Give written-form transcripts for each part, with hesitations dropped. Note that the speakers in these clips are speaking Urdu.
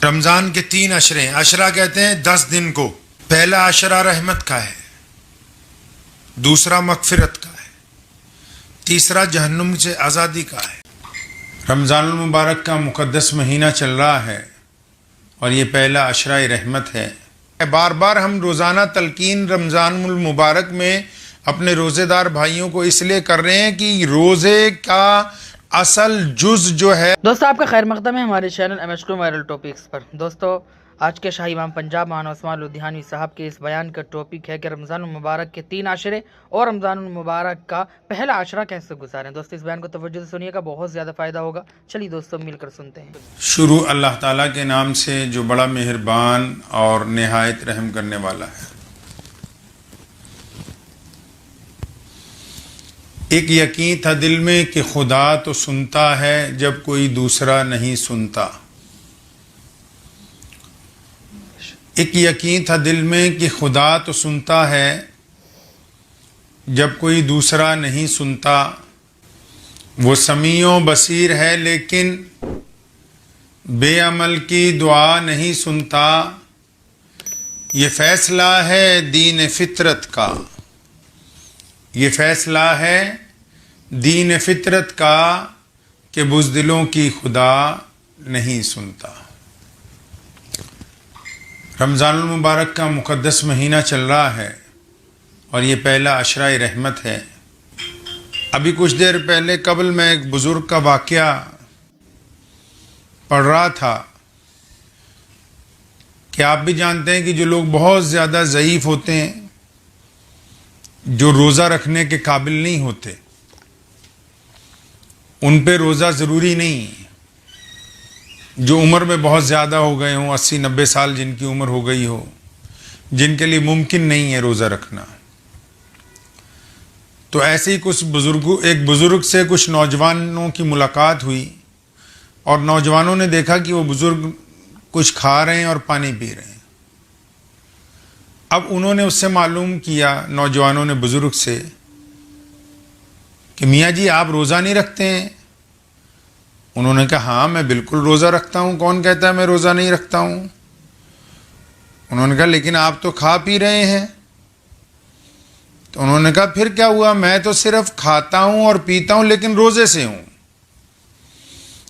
رمضان کے 3 عشرے، عشرہ کہتے ہیں 10 دن کو۔ پہلا عشرہ رحمت کا ہے، دوسرا مغفرت کا ہے، تیسرا جہنم سے آزادی کا ہے۔ رمضان المبارک کا مقدس مہینہ چل رہا ہے اور یہ پہلا عشرہ رحمت ہے۔ بار بار ہم روزانہ تلقین رمضان المبارک میں اپنے روزے دار بھائیوں کو اس لیے کر رہے ہیں کہ روزے کا اصل جز جو ہے۔ دوستو آپ کا خیر مقدم ہے ہمارے چینل MH وائرل ٹاپکس پر۔ دوستو آج کے شاہی امام پنجاب مولانا عثمان لدھیانوی صاحب کے اس بیان کا ٹاپک ہے کہ رمضان المبارک کے 3 عشرے اور رمضان المبارک کا پہلا عشرہ کیسے گزاریں۔ دوستو اس بیان کو توجہ سے سنیے گا، بہت زیادہ فائدہ ہوگا۔ چلیے دوستو مل کر سنتے ہیں۔ شروع اللہ تعالیٰ کے نام سے جو بڑا مہربان اور نہایت رحم کرنے والا ہے۔ ایک یقین تھا دل میں کہ خدا تو سنتا ہے جب کوئی دوسرا نہیں سنتا۔ ایک یقین تھا دل میں کہ خدا تو سنتا ہے جب کوئی دوسرا نہیں سنتا۔ وہ سمیع و بصیر ہے لیکن بے عمل کی دعا نہیں سنتا۔ یہ فیصلہ ہے دین فطرت کا، یہ فیصلہ ہے دین فطرت کا کہ بزدلوں کی خدا نہیں سنتا۔ رمضان المبارک کا مقدس مہینہ چل رہا ہے اور یہ پہلا عشرہ رحمت ہے۔ ابھی کچھ دیر پہلے قبل میں ایک بزرگ کا واقعہ پڑھ رہا تھا کہ آپ بھی جانتے ہیں کہ جو لوگ بہت زیادہ ضعیف ہوتے ہیں، جو روزہ رکھنے کے قابل نہیں ہوتے، ان پہ روزہ ضروری نہیں۔ جو عمر میں بہت زیادہ ہو گئے ہوں، 80-90 سال جن کی عمر ہو گئی ہو، جن کے لیے ممکن نہیں ہے روزہ رکھنا، تو ایسے ہی ایک بزرگ سے کچھ نوجوانوں کی ملاقات ہوئی اور نوجوانوں نے دیکھا کہ وہ بزرگ کچھ کھا رہے ہیں اور پانی پی رہے ہیں۔ اب انہوں نے اس سے معلوم کیا، نوجوانوں نے بزرگ سے، کہ میاں جی آپ روزہ نہیں رکھتے ہیں؟ انہوں نے کہا ہاں میں بالکل روزہ رکھتا ہوں، کون کہتا ہے میں روزہ نہیں رکھتا ہوں؟ انہوں نے کہا لیکن آپ تو کھا پی رہے ہیں۔ تو انہوں نے کہا پھر کیا ہوا، میں تو صرف کھاتا ہوں اور پیتا ہوں لیکن روزے سے ہوں۔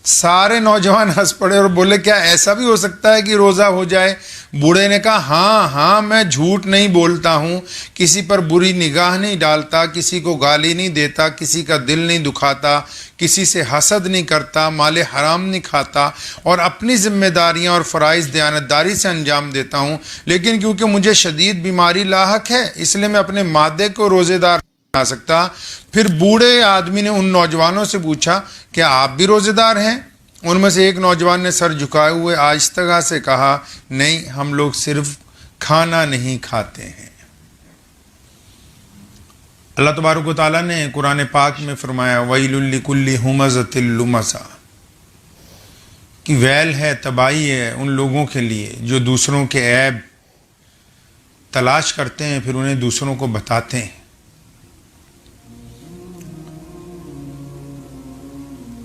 سارے نوجوان ہنس پڑے اور بولے کیا ایسا بھی ہو سکتا ہے کہ روزہ ہو جائے؟ بوڑھے نے کہا ہاں میں جھوٹ نہیں بولتا ہوں، کسی پر بری نگاہ نہیں ڈالتا، کسی کو گالی نہیں دیتا، کسی کا دل نہیں دکھاتا، کسی سے حسد نہیں کرتا، مال حرام نہیں کھاتا اور اپنی ذمہ داریاں اور فرائض دیانتداری سے انجام دیتا ہوں، لیکن کیونکہ مجھے شدید بیماری لاحق ہے اس لیے میں اپنے معدے کو روزے دار نہیں بنا سکتا۔ پھر بوڑھے آدمی نے ان نوجوانوں سے پوچھا کیا آپ بھی روزے دار ہیں؟ ان میں سے ایک نوجوان نے سر جھکائے ہوئے آہستہ سے کہا نہیں، ہم لوگ صرف کھانا نہیں کھاتے ہیں۔ اللہ تبارک و تعالیٰ نے قرآن پاک میں فرمایا وَيْلٌ لِكُلِّ هُمَزَةٍ لُمَزَةٍ، کہ ویل ہے، تباہی ہے ان لوگوں کے لیے جو دوسروں کے عیب تلاش کرتے ہیں پھر انہیں دوسروں کو بتاتے ہیں۔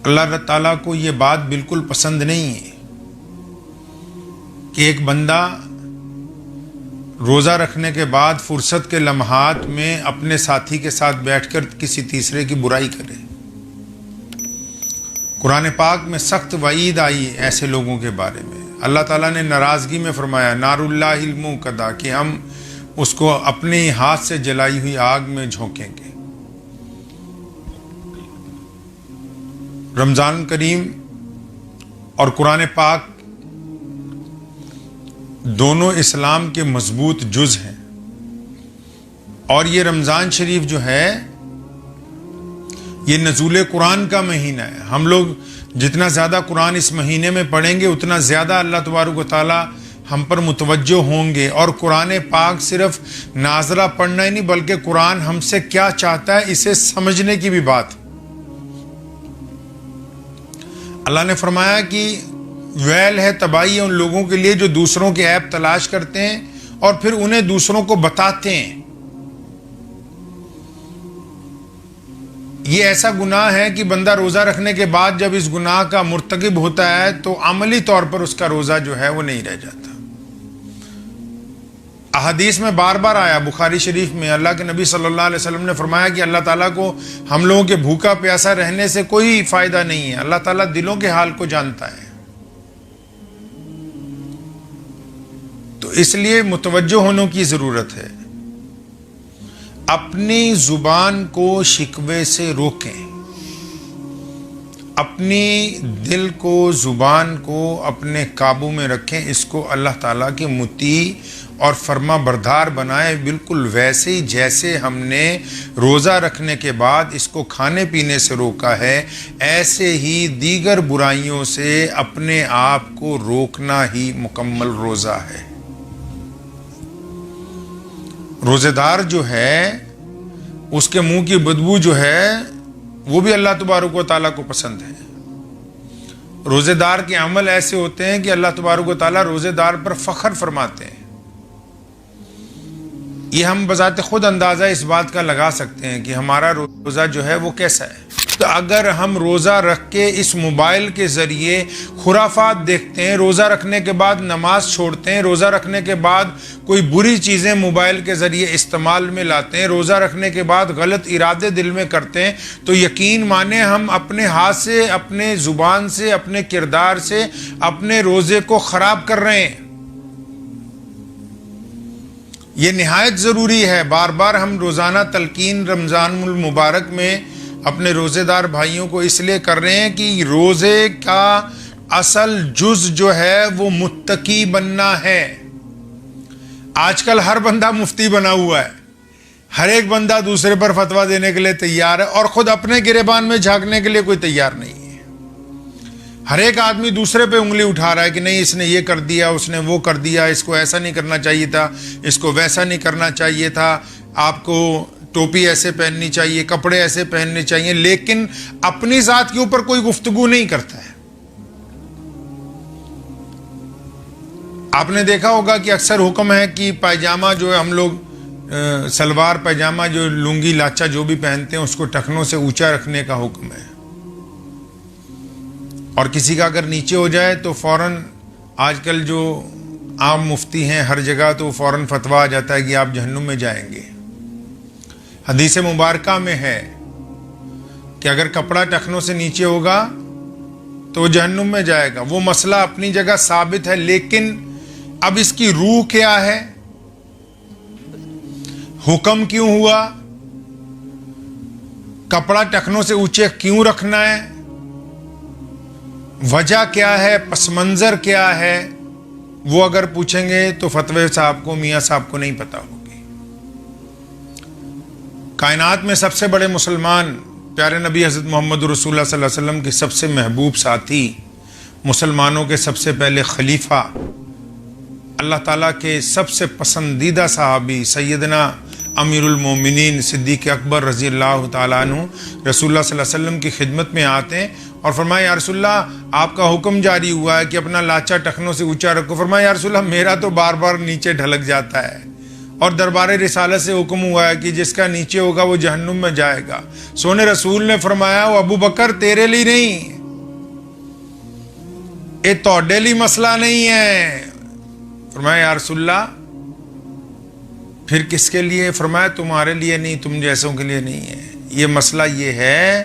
اللہ تعالیٰ کو یہ بات بالکل پسند نہیں ہے کہ ایک بندہ روزہ رکھنے کے بعد فرصت کے لمحات میں اپنے ساتھی کے ساتھ بیٹھ کر کسی تیسرے کی برائی کرے۔ قرآن پاک میں سخت وعید آئی ایسے لوگوں کے بارے میں۔ اللہ تعالیٰ نے ناراضگی میں فرمایا نار اللہ الموقدہ، کہ ہم اس کو اپنے ہاتھ سے جلائی ہوئی آگ میں جھونکیں گے۔ رمضان کریم اور قرآن پاک دونوں اسلام کے مضبوط جز ہیں، اور یہ رمضان شریف جو ہے یہ نزول قرآن کا مہینہ ہے۔ ہم لوگ جتنا زیادہ قرآن اس مہینے میں پڑھیں گے اتنا زیادہ اللہ تبارک و تعالی ہم پر متوجہ ہوں گے، اور قرآن پاک صرف ناظرہ پڑھنا ہی نہیں بلکہ قرآن ہم سے کیا چاہتا ہے اسے سمجھنے کی بھی بات۔ اللہ نے فرمایا کہ ویل ہے، تباہی ہے ان لوگوں کے لیے جو دوسروں کے عیب تلاش کرتے ہیں اور پھر انہیں دوسروں کو بتاتے ہیں۔ یہ ایسا گناہ ہے کہ بندہ روزہ رکھنے کے بعد جب اس گناہ کا مرتکب ہوتا ہے تو عملی طور پر اس کا روزہ جو ہے وہ نہیں رہ جاتا. احادیث میں بار بار آیا، بخاری شریف میں اللہ کے نبی صلی اللہ علیہ وسلم نے فرمایا کہ اللہ تعالیٰ کو ہم لوگوں کے بھوکا پیاسا رہنے سے کوئی فائدہ نہیں ہے. اللہ تعالیٰ دلوں کے حال کو جانتا ہے. تو اس لیے متوجہ ہونے کی ضرورت ہے. اپنی زبان کو شکوے سے روکیں، اپنی دل کو، زبان کو اپنے قابو میں رکھیں. اس کو اللہ تعالیٰ کے مطیع اور فرما بردار بنائے، بالکل ویسے ہی جیسے ہم نے روزہ رکھنے کے بعد اس کو کھانے پینے سے روکا ہے، ایسے ہی دیگر برائیوں سے اپنے آپ کو روکنا ہی مکمل روزہ ہے. روزہ دار جو ہے اس کے منہ کی بدبو جو ہے وہ بھی اللہ تبارک و تعالیٰ کو پسند ہے. روزہ دار کے عمل ایسے ہوتے ہیں کہ اللہ تبارک و تعالیٰ روزہ دار پر فخر فرماتے ہیں. یہ ہم بذات خود اندازہ اس بات کا لگا سکتے ہیں کہ ہمارا روزہ جو ہے وہ کیسا ہے. تو اگر ہم روزہ رکھ کے اس موبائل کے ذریعے خرافات دیکھتے ہیں، روزہ رکھنے کے بعد نماز چھوڑتے ہیں، روزہ رکھنے کے بعد کوئی بری چیزیں موبائل کے ذریعے استعمال میں لاتے ہیں، روزہ رکھنے کے بعد غلط ارادے دل میں کرتے ہیں، تو یقین مانیں ہم اپنے ہاتھ سے، اپنے زبان سے، اپنے کردار سے اپنے روزے کو خراب کر رہے ہیں. یہ نہایت ضروری ہے. بار بار ہم روزانہ تلقین رمضان المبارک میں اپنے روزے دار بھائیوں کو اس لیے کر رہے ہیں کہ روزے کا اصل جز جو ہے وہ متقی بننا ہے. آج کل ہر بندہ مفتی بنا ہوا ہے، ہر ایک بندہ دوسرے پر فتویٰ دینے کے لیے تیار ہے اور خود اپنے گریبان میں جھانکنے کے لیے کوئی تیار نہیں ہے. ہر ایک آدمی دوسرے پہ انگلی اٹھا رہا ہے کہ نہیں اس نے یہ کر دیا، اس نے وہ کر دیا، اس کو ایسا نہیں کرنا چاہیے تھا، اس کو ویسا نہیں کرنا چاہیے تھا، آپ کو ٹوپی ایسے پہننی چاہیے، کپڑے ایسے پہننے چاہیے، لیکن اپنی ذات کے اوپر کوئی گفتگو نہیں کرتا ہے. آپ نے دیکھا ہوگا کہ اکثر حکم ہے کہ پائجامہ جو ہے ہم لوگ سلوار پائجامہ جو لنگی لاچا جو بھی پہنتے ہیں اس کو ٹخنوں سے اونچا رکھنے کا حکم ہے. اور کسی کا اگر نیچے ہو جائے تو فوراً آج کل جو عام مفتی ہیں ہر جگہ تو فوراً فتویٰ آ جاتا ہے کہ آپ جہنم میں جائیں گے. حدیث مبارکہ میں ہے کہ اگر کپڑا ٹخنوں سے نیچے ہوگا تو وہ جہنم میں جائے گا. وہ مسئلہ اپنی جگہ ثابت ہے، لیکن اب اس کی روح کیا ہے؟ حکم کیوں ہوا؟ کپڑا ٹخنوں سے اونچے کیوں رکھنا ہے؟ وجہ کیا ہے؟ پس منظر کیا ہے؟ وہ اگر پوچھیں گے تو فتوی صاحب کو، میاں صاحب کو نہیں پتا ہوگی. کائنات میں سب سے بڑے مسلمان پیارے نبی حضرت محمد رسول اللہ صلی اللہ علیہ وسلم کے سب سے محبوب ساتھی، مسلمانوں کے سب سے پہلے خلیفہ، اللہ تعالیٰ کے سب سے پسندیدہ صحابی سیدنا امیر المومنین صدیق اکبر رضی اللہ تعالیٰ عنہ رسول اللہ صلی اللہ علیہ وسلم کی خدمت میں آتے ہیں اور فرمایا یا رسول اللہ آپ کا حکم جاری ہوا ہے کہ اپنا لاچا ٹخنوں سے اونچا رکھو. فرمایا یا رسول اللہ میرا تو بار بار نیچے ڈھلک جاتا ہے، اور دربار رسالت سے حکم ہوا ہے کہ جس کا نیچے ہوگا وہ جہنم میں جائے گا. سونے رسول نے فرمایا وہ ابو بکر تیرے لیے نہیں، یہ توڑے لیے مسئلہ نہیں ہے. فرمایا یا رسول اللہ پھر کس کے لیے؟ فرمایا تمہارے لیے نہیں، تم جیسوں کے لیے نہیں ہے. یہ مسئلہ یہ ہے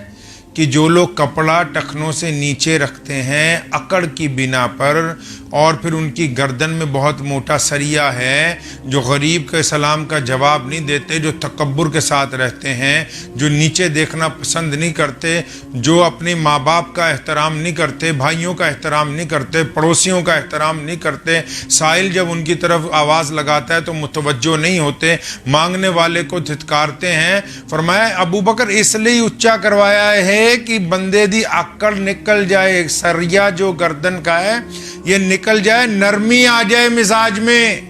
کہ جو لوگ کپڑا ٹخنوں سے نیچے رکھتے ہیں اکڑ کی بنا پر، اور پھر ان کی گردن میں بہت موٹا سریا ہے، جو غریب کے سلام کا جواب نہیں دیتے، جو تکبر کے ساتھ رہتے ہیں، جو نیچے دیکھنا پسند نہیں کرتے، جو اپنے ماں باپ کا احترام نہیں کرتے، بھائیوں کا احترام نہیں کرتے، پڑوسیوں کا احترام نہیں کرتے، سائل جب ان کی طرف آواز لگاتا ہے تو متوجہ نہیں ہوتے، مانگنے والے کو دھتکارتے ہیں. فرمایا ابو بکر اس لیے اونچا کروایا ہے کہ بندے دی آکڑ نکل جائے، سریا جو گردن کا ہے یہ نکل جائے، نرمی آ جائے مزاج میں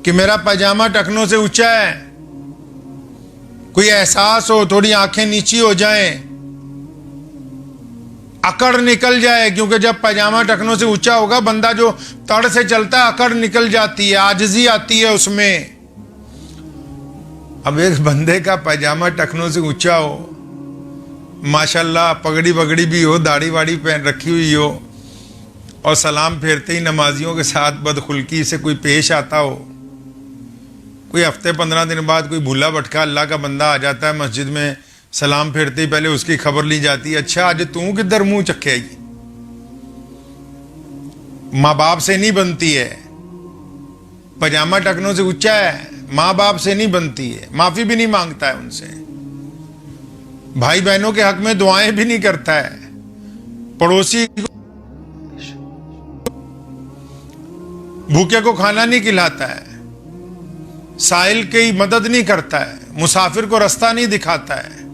کہ میرا پاجامہ ٹخنوں سے اونچا ہے، کوئی احساس ہو، تھوڑی آنکھیں نیچی ہو جائیں، اکڑ نکل جائے. کیونکہ جب پاجامہ ٹخنوں سے اونچا ہوگا بندہ جو تڑ سے چلتا ہے اکڑ نکل جاتی ہے، عاجزی آتی ہے اس میں. اب ایک بندے کا پائجامہ ٹخنوں سے اونچا ہو, ماشاءاللہ پگڑی وگڑی بھی ہو, داڑھی واڑی پہن رکھی ہوئی ہو, اور سلام پھیرتے ہی نمازیوں کے ساتھ بدخلقی سے کوئی پیش آتا ہو, کوئی ہفتے 15 دن بعد کوئی بھولا بھٹکا اللہ کا بندہ آ جاتا ہے مسجد میں, سلام پھیرتے ہی پہلے اس کی خبر لی جاتی ہے, اچھا آج توں کدھر منہ چکھے گی. ماں باپ سے نہیں بنتی ہے, پجامہ ٹکنوں سے اونچا ہے, ماں باپ سے نہیں بنتی ہے, معافی بھی نہیں مانگتا ہے ان سے, بھائی بہنوں کے حق میں دعائیں بھی نہیں کرتا ہے, پڑوسی بھوکے کو کھانا نہیں کھلاتا ہے, سائل کی مدد نہیں کرتا ہے, مسافر کو رستہ نہیں دکھاتا ہے,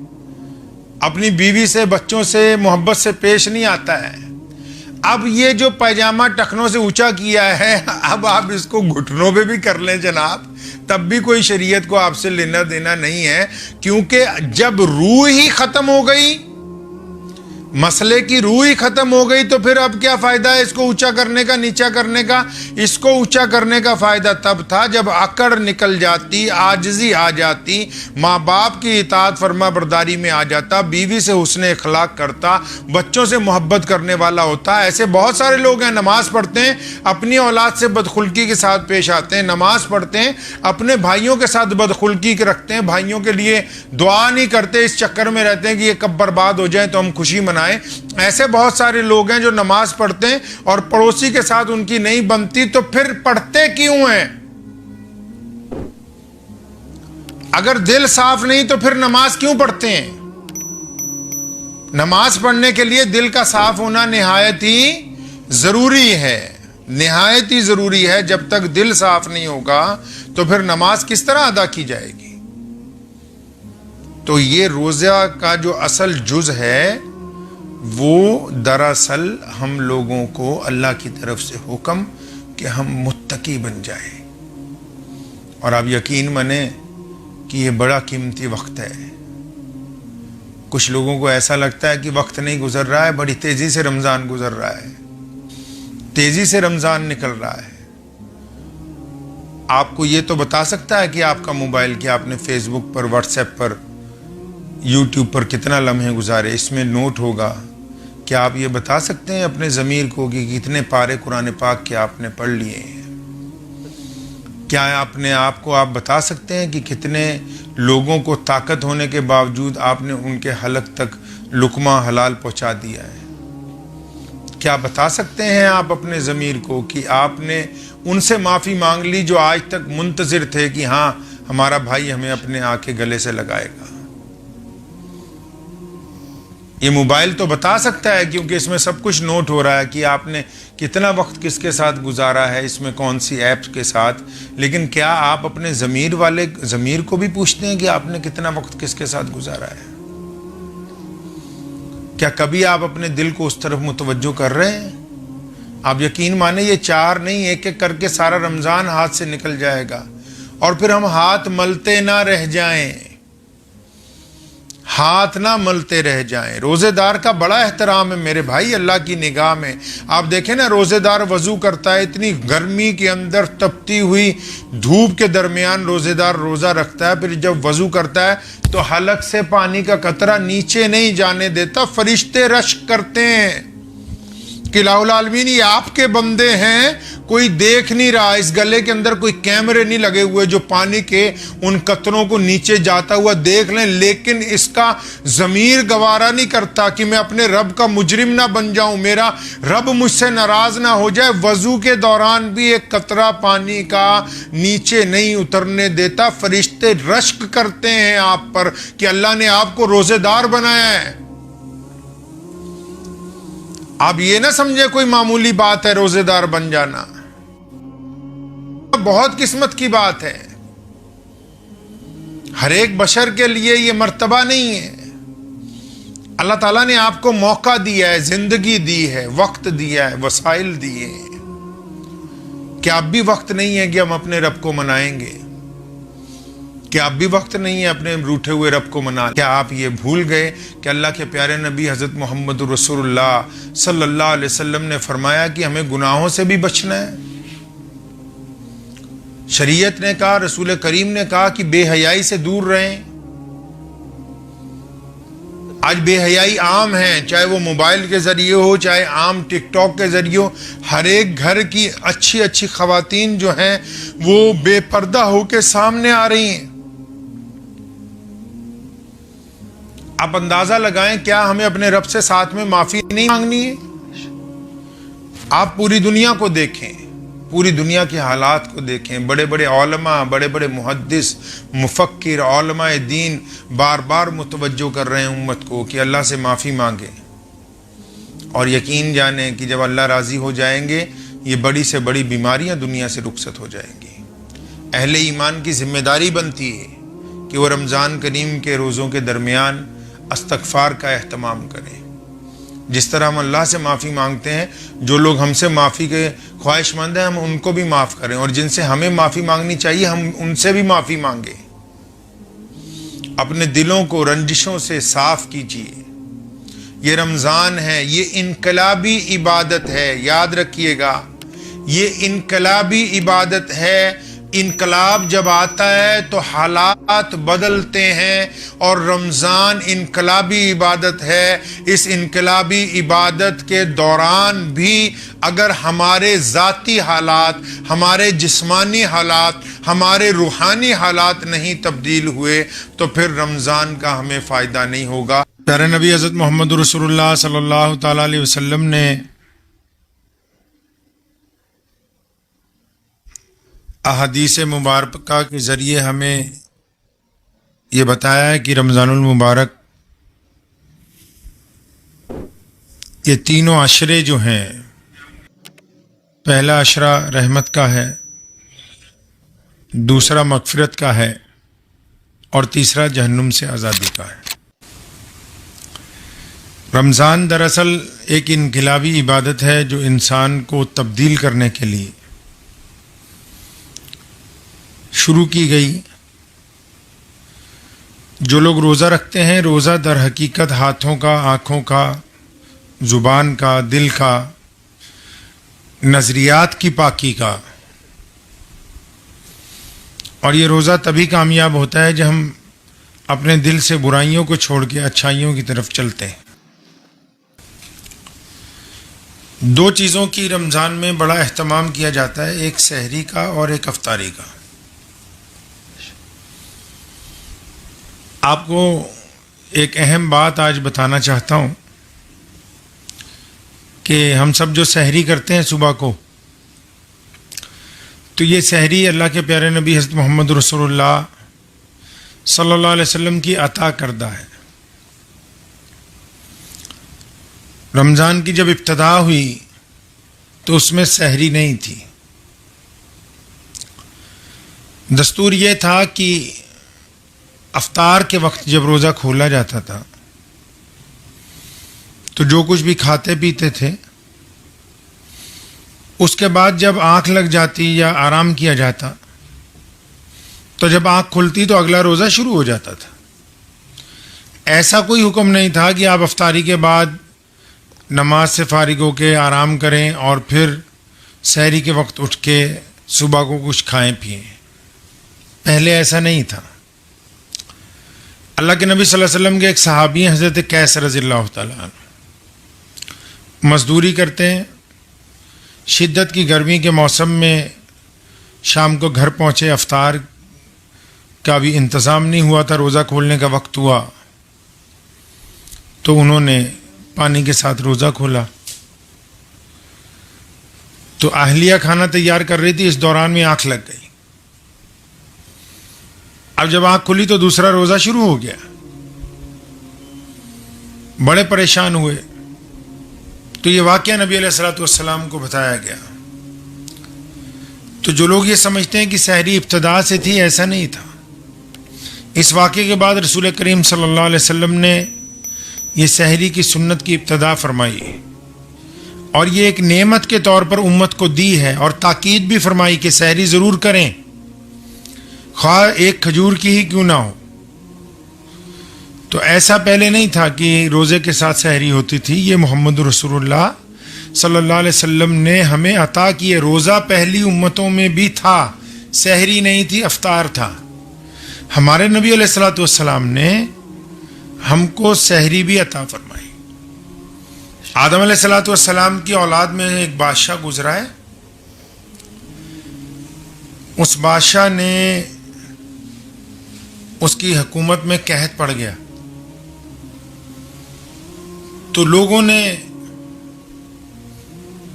اپنی بیوی سے بچوں سے محبت سے پیش نہیں آتا ہے. اب یہ جو پائجامہ ٹخنوں سے اونچا کیا ہے, اب آپ اس کو گھٹنوں پہ بھی کر لیں جناب, تب بھی کوئی شریعت کو آپ سے لینا دینا نہیں ہے, کیونکہ جب روح ہی ختم ہو گئی, مسئلے کی روح ہی ختم ہو گئی, تو پھر اب کیا فائدہ ہے اس کو اونچا کرنے کا, نیچا کرنے کا. اس کو اونچا کرنے کا فائدہ تب تھا جب اکڑ نکل جاتی, عاجزی آ جاتی, ماں باپ کی اطاعت فرما برداری میں آ جاتا, بیوی سے حسن اخلاق کرتا, بچوں سے محبت کرنے والا ہوتا. ایسے بہت سارے لوگ ہیں نماز پڑھتے ہیں, اپنی اولاد سے بدخلقی کے ساتھ پیش آتے ہیں, نماز پڑھتے ہیں, اپنے بھائیوں کے ساتھ بدخلقی رکھتے ہیں, بھائیوں کے لیے دعا نہیں کرتے, اس چکر میں رہتے ہیں کہ یہ کب برباد ہو جائیں تو ہم خوشی منائیں. ایسے بہت سارے لوگ ہیں جو نماز پڑھتے ہیں اور پڑوسی کے ساتھ ان کی نہیں بنتی, تو پھر پڑھتے کیوں ہیں؟ اگر دل صاف نہیں تو پھر نماز کیوں پڑھتے ہیں؟ نماز پڑھنے کے لیے دل کا صاف ہونا نہایت ہی ضروری ہے, نہایت ہی ضروری ہے. جب تک دل صاف نہیں ہوگا تو پھر نماز کس طرح ادا کی جائے گی؟ تو یہ روزہ کا جو اصل جز ہے وہ دراصل ہم لوگوں کو اللہ کی طرف سے حکم کہ ہم متقی بن جائیں. اور آپ یقین مانیں کہ یہ بڑا قیمتی وقت ہے. کچھ لوگوں کو ایسا لگتا ہے کہ وقت نہیں گزر رہا ہے, بڑی تیزی سے رمضان گزر رہا ہے, تیزی سے رمضان نکل رہا ہے. آپ کو یہ تو بتا سکتا ہے کہ آپ کا موبائل کہ آپ نے فیس بک پر, واٹس ایپ پر, یوٹیوب پر کتنا لمحے گزارے, اس میں نوٹ ہوگا. کیا آپ یہ بتا سکتے ہیں اپنے ضمیر کو کہ کتنے پارے قرآن پاک کے آپ نے پڑھ لیے ہیں؟ کیا اپنے آپ کو آپ بتا سکتے ہیں کہ کتنے لوگوں کو طاقت ہونے کے باوجود آپ نے ان کے حلق تک لقمہ حلال پہنچا دیا ہے؟ کیا بتا سکتے ہیں آپ اپنے ضمیر کو کہ آپ نے ان سے معافی مانگ لی جو آج تک منتظر تھے کہ ہاں ہمارا بھائی ہمیں اپنے آ کے گلے سے لگائے گا؟ یہ موبائل تو بتا سکتا ہے کیونکہ اس میں سب کچھ نوٹ ہو رہا ہے کہ آپ نے کتنا وقت کس کے ساتھ گزارا ہے, اس میں کون سی ایپس کے ساتھ. لیکن کیا آپ اپنے ضمیر کو بھی پوچھتے ہیں کہ آپ نے کتنا وقت کس کے ساتھ گزارا ہے؟ کیا کبھی آپ اپنے دل کو اس طرف متوجہ کر رہے ہیں؟ آپ یقین مانیں یہ 4 نہیں, ایک ایک کر کے سارا رمضان ہاتھ سے نکل جائے گا, اور پھر ہم ہاتھ ملتے نہ رہ جائیں, ہاتھ نہ ملتے رہ جائیں. روزے دار کا بڑا احترام ہے میرے بھائی اللہ کی نگاہ میں. آپ دیکھیں نا, روزے دار وضو کرتا ہے, اتنی گرمی کے اندر تپتی ہوئی دھوپ کے درمیان روزے دار روزہ رکھتا ہے, پھر جب وضو کرتا ہے تو حلق سے پانی کا قطرہ نیچے نہیں جانے دیتا. فرشتے رشک کرتے ہیں کہ الہ العالمین یہ آپ کے بندے ہیں, کوئی دیکھ نہیں رہا, اس گلے کے اندر کوئی کیمرے نہیں لگے ہوئے جو پانی کے ان قطروں کو نیچے جاتا ہوا دیکھ لیں, لیکن اس کا ضمیر گوارا نہیں کرتا کہ میں اپنے رب کا مجرم نہ بن جاؤں, میرا رب مجھ سے ناراض نہ ہو جائے. وضو کے دوران بھی ایک قطرہ پانی کا نیچے نہیں اترنے دیتا. فرشتے رشک کرتے ہیں آپ پر کہ اللہ نے آپ کو روزے دار بنایا ہے. آپ یہ نہ سمجھے کوئی معمولی بات ہے روزے دار بن جانا, بہت قسمت کی بات ہے. ہر ایک بشر کے لیے یہ مرتبہ نہیں ہے. اللہ تعالیٰ نے آپ کو موقع دیا ہے, زندگی دی ہے, وقت دیا ہے, وسائل دیے ہیں. کیا اب بھی وقت نہیں ہے کہ ہم اپنے رب کو منائیں گے؟ کیا اب بھی وقت نہیں ہے اپنے روٹھے ہوئے رب کو منا؟ کیا آپ یہ بھول گئے کہ اللہ کے پیارے نبی حضرت محمد رسول اللہ صلی اللہ علیہ وسلم نے فرمایا کہ ہمیں گناہوں سے بھی بچنا ہے, شریعت نے کہا, رسول کریم نے کہا کہ بے حیائی سے دور رہیں. آج بے حیائی عام ہے, چاہے وہ موبائل کے ذریعے ہو, چاہے عام ٹک ٹاک کے ذریعے ہو. ہر ایک گھر کی اچھی اچھی خواتین جو ہیں وہ بے پردہ ہو کے سامنے آ رہی ہیں. آپ اندازہ لگائیں, کیا ہمیں اپنے رب سے ساتھ میں معافی نہیں مانگنی ہے؟ آپ پوری دنیا کو دیکھیں, پوری دنیا کے حالات کو دیکھیں. بڑے بڑے علماء, بڑے بڑے محدث, مفکر, علماء دین بار بار متوجہ کر رہے ہیں امت کو کہ اللہ سے معافی مانگیں. اور یقین جانیں کہ جب اللہ راضی ہو جائیں گے, یہ بڑی سے بڑی بیماریاں دنیا سے رخصت ہو جائیں گی. اہل ایمان کی ذمہ داری بنتی ہے کہ وہ رمضان کریم کے روزوں کے درمیان استغفار کا اہتمام کریں. جس طرح ہم اللہ سے معافی مانگتے ہیں, جو لوگ ہم سے معافی کے خواہش مند ہیں, ہم ان کو بھی معاف کریں, اور جن سے ہمیں معافی مانگنی چاہیے ہم ان سے بھی معافی مانگیں. اپنے دلوں کو رنجشوں سے صاف کیجیے. یہ رمضان ہے, یہ انقلابی عبادت ہے, یاد رکھیے گا, یہ انقلابی عبادت ہے. انقلاب جب آتا ہے تو حالات بدلتے ہیں, اور رمضان انقلابی عبادت ہے. اس انقلابی عبادت کے دوران بھی اگر ہمارے ذاتی حالات, ہمارے جسمانی حالات, ہمارے روحانی حالات نہیں تبدیل ہوئے تو پھر رمضان کا ہمیں فائدہ نہیں ہوگا. پیارے نبی حضرت محمد رسول اللہ صلی اللہ تعالیٰ علیہ وسلم نے احادیث مبارکہ کے ذریعے ہمیں یہ بتایا ہے کہ رمضان المبارک یہ تینوں عشرے جو ہیں, پہلا عشرہ رحمت کا ہے, دوسرا مغفرت کا ہے, اور تیسرا جہنم سے آزادی کا ہے. رمضان دراصل ایک انقلابی عبادت ہے جو انسان کو تبدیل کرنے کے لیے شروع کی گئی. جو لوگ روزہ رکھتے ہیں, روزہ در حقیقت ہاتھوں کا, آنکھوں کا, زبان کا, دل کا, نظریات کی پاکی کا, اور یہ روزہ تبھی کامیاب ہوتا ہے جب ہم اپنے دل سے برائیوں کو چھوڑ کے اچھائیوں کی طرف چلتے ہیں. دو چیزوں کی رمضان میں بڑا اہتمام کیا جاتا ہے, ایک سحری کا اور ایک افطاری کا. آپ کو ایک اہم بات آج بتانا چاہتا ہوں کہ ہم سب جو سحری کرتے ہیں صبح کو, تو یہ سحری اللہ کے پیارے نبی حضرت محمد رسول اللہ صلی اللہ علیہ وسلم کی عطا کردہ ہے. رمضان کی جب ابتدا ہوئی تو اس میں سحری نہیں تھی. دستور یہ تھا کہ افطار کے وقت جب روزہ کھولا جاتا تھا تو جو کچھ بھی کھاتے پیتے تھے, اس کے بعد جب آنکھ لگ جاتی یا آرام کیا جاتا تو جب آنکھ کھلتی تو اگلا روزہ شروع ہو جاتا تھا. ایسا کوئی حکم نہیں تھا کہ آپ افطاری کے بعد نماز سے فارغ ہو کے آرام کریں اور پھر سحری کے وقت اٹھ کے صبح کو کچھ کھائیں پئیں. پہلے ایسا نہیں تھا. اللہ کے نبی صلی اللہ علیہ وسلم کے ایک صحابی ہیں حضرت قیس رضی اللہ تعالیٰ عنہ, مزدوری کرتے ہیں. شدت کی گرمی کے موسم میں شام کو گھر پہنچے, افطار کا بھی انتظام نہیں ہوا تھا, روزہ کھولنے کا وقت ہوا تو انہوں نے پانی کے ساتھ روزہ کھولا. تو اہلیہ کھانا تیار کر رہی تھی, اس دوران میں آنکھ لگ گئی. اب جب آنکھ کھلی تو دوسرا روزہ شروع ہو گیا. بڑے پریشان ہوئے تو یہ واقعہ نبی علیہ الصلوۃ والسلام کو بتایا گیا. تو جو لوگ یہ سمجھتے ہیں کہ سحری ابتدا سے تھی, ایسا نہیں تھا. اس واقعے کے بعد رسول کریم صلی اللہ علیہ وسلم نے یہ سحری کی سنت کی ابتدا فرمائی ہے, اور یہ ایک نعمت کے طور پر امت کو دی ہے, اور تاکید بھی فرمائی کہ سحری ضرور کریں, خواہ ایک کھجور کی ہی کیوں نہ ہو. تو ایسا پہلے نہیں تھا کہ روزے کے ساتھ سحری ہوتی تھی. یہ محمد رسول اللہ صلی اللہ علیہ وسلم نے ہمیں عطا کیے. روزہ پہلی امتوں میں بھی تھا سحری نہیں تھی، افطار تھا. ہمارے نبی علیہ الصلوۃ والسلام نے ہم کو سحری بھی عطا فرمائی. آدم علیہ الصلوۃ والسلام کی اولاد میں ایک بادشاہ گزرا ہے. اس بادشاہ نے اس کی حکومت میں قحط پڑ گیا تو لوگوں نے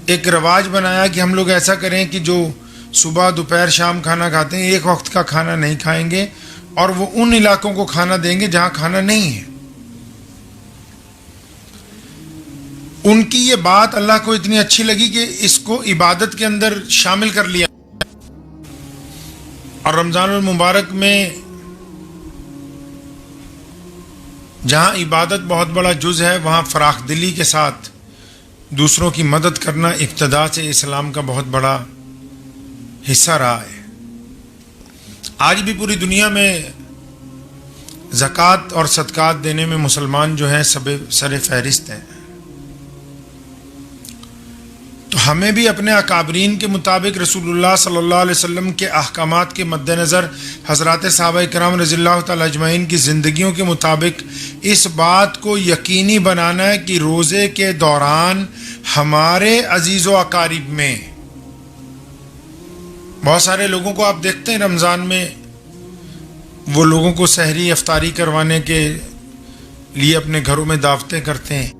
ایک رواج بنایا کہ ہم لوگ ایسا کریں کہ جو صبح دوپہر شام کھانا کھاتے ہیں ایک وقت کا کھانا نہیں کھائیں گے اور وہ ان علاقوں کو کھانا دیں گے جہاں کھانا نہیں ہے. ان کی یہ بات اللہ کو اتنی اچھی لگی کہ اس کو عبادت کے اندر شامل کر لیا. اور رمضان المبارک میں جہاں عبادت بہت بڑا جز ہے وہاں فراخ دلی کے ساتھ دوسروں کی مدد کرنا ابتدا سے اسلام کا بہت بڑا حصہ رہا ہے. آج بھی پوری دنیا میں زکوٰۃ اور صدقات دینے میں مسلمان جو ہیں سب سر فہرست ہیں. تو ہمیں بھی اپنے اکابرین کے مطابق رسول اللہ صلی اللہ علیہ وسلم کے احکامات کے مد نظر حضرات صحابہ کرام رضی اللہ تعالی اجمعین کی زندگیوں کے مطابق اس بات کو یقینی بنانا ہے کہ روزے کے دوران ہمارے عزیز و اقارب میں بہت سارے لوگوں کو آپ دیکھتے ہیں رمضان میں وہ لوگوں کو سحری افطاری کروانے کے لیے اپنے گھروں میں دعوتیں کرتے ہیں.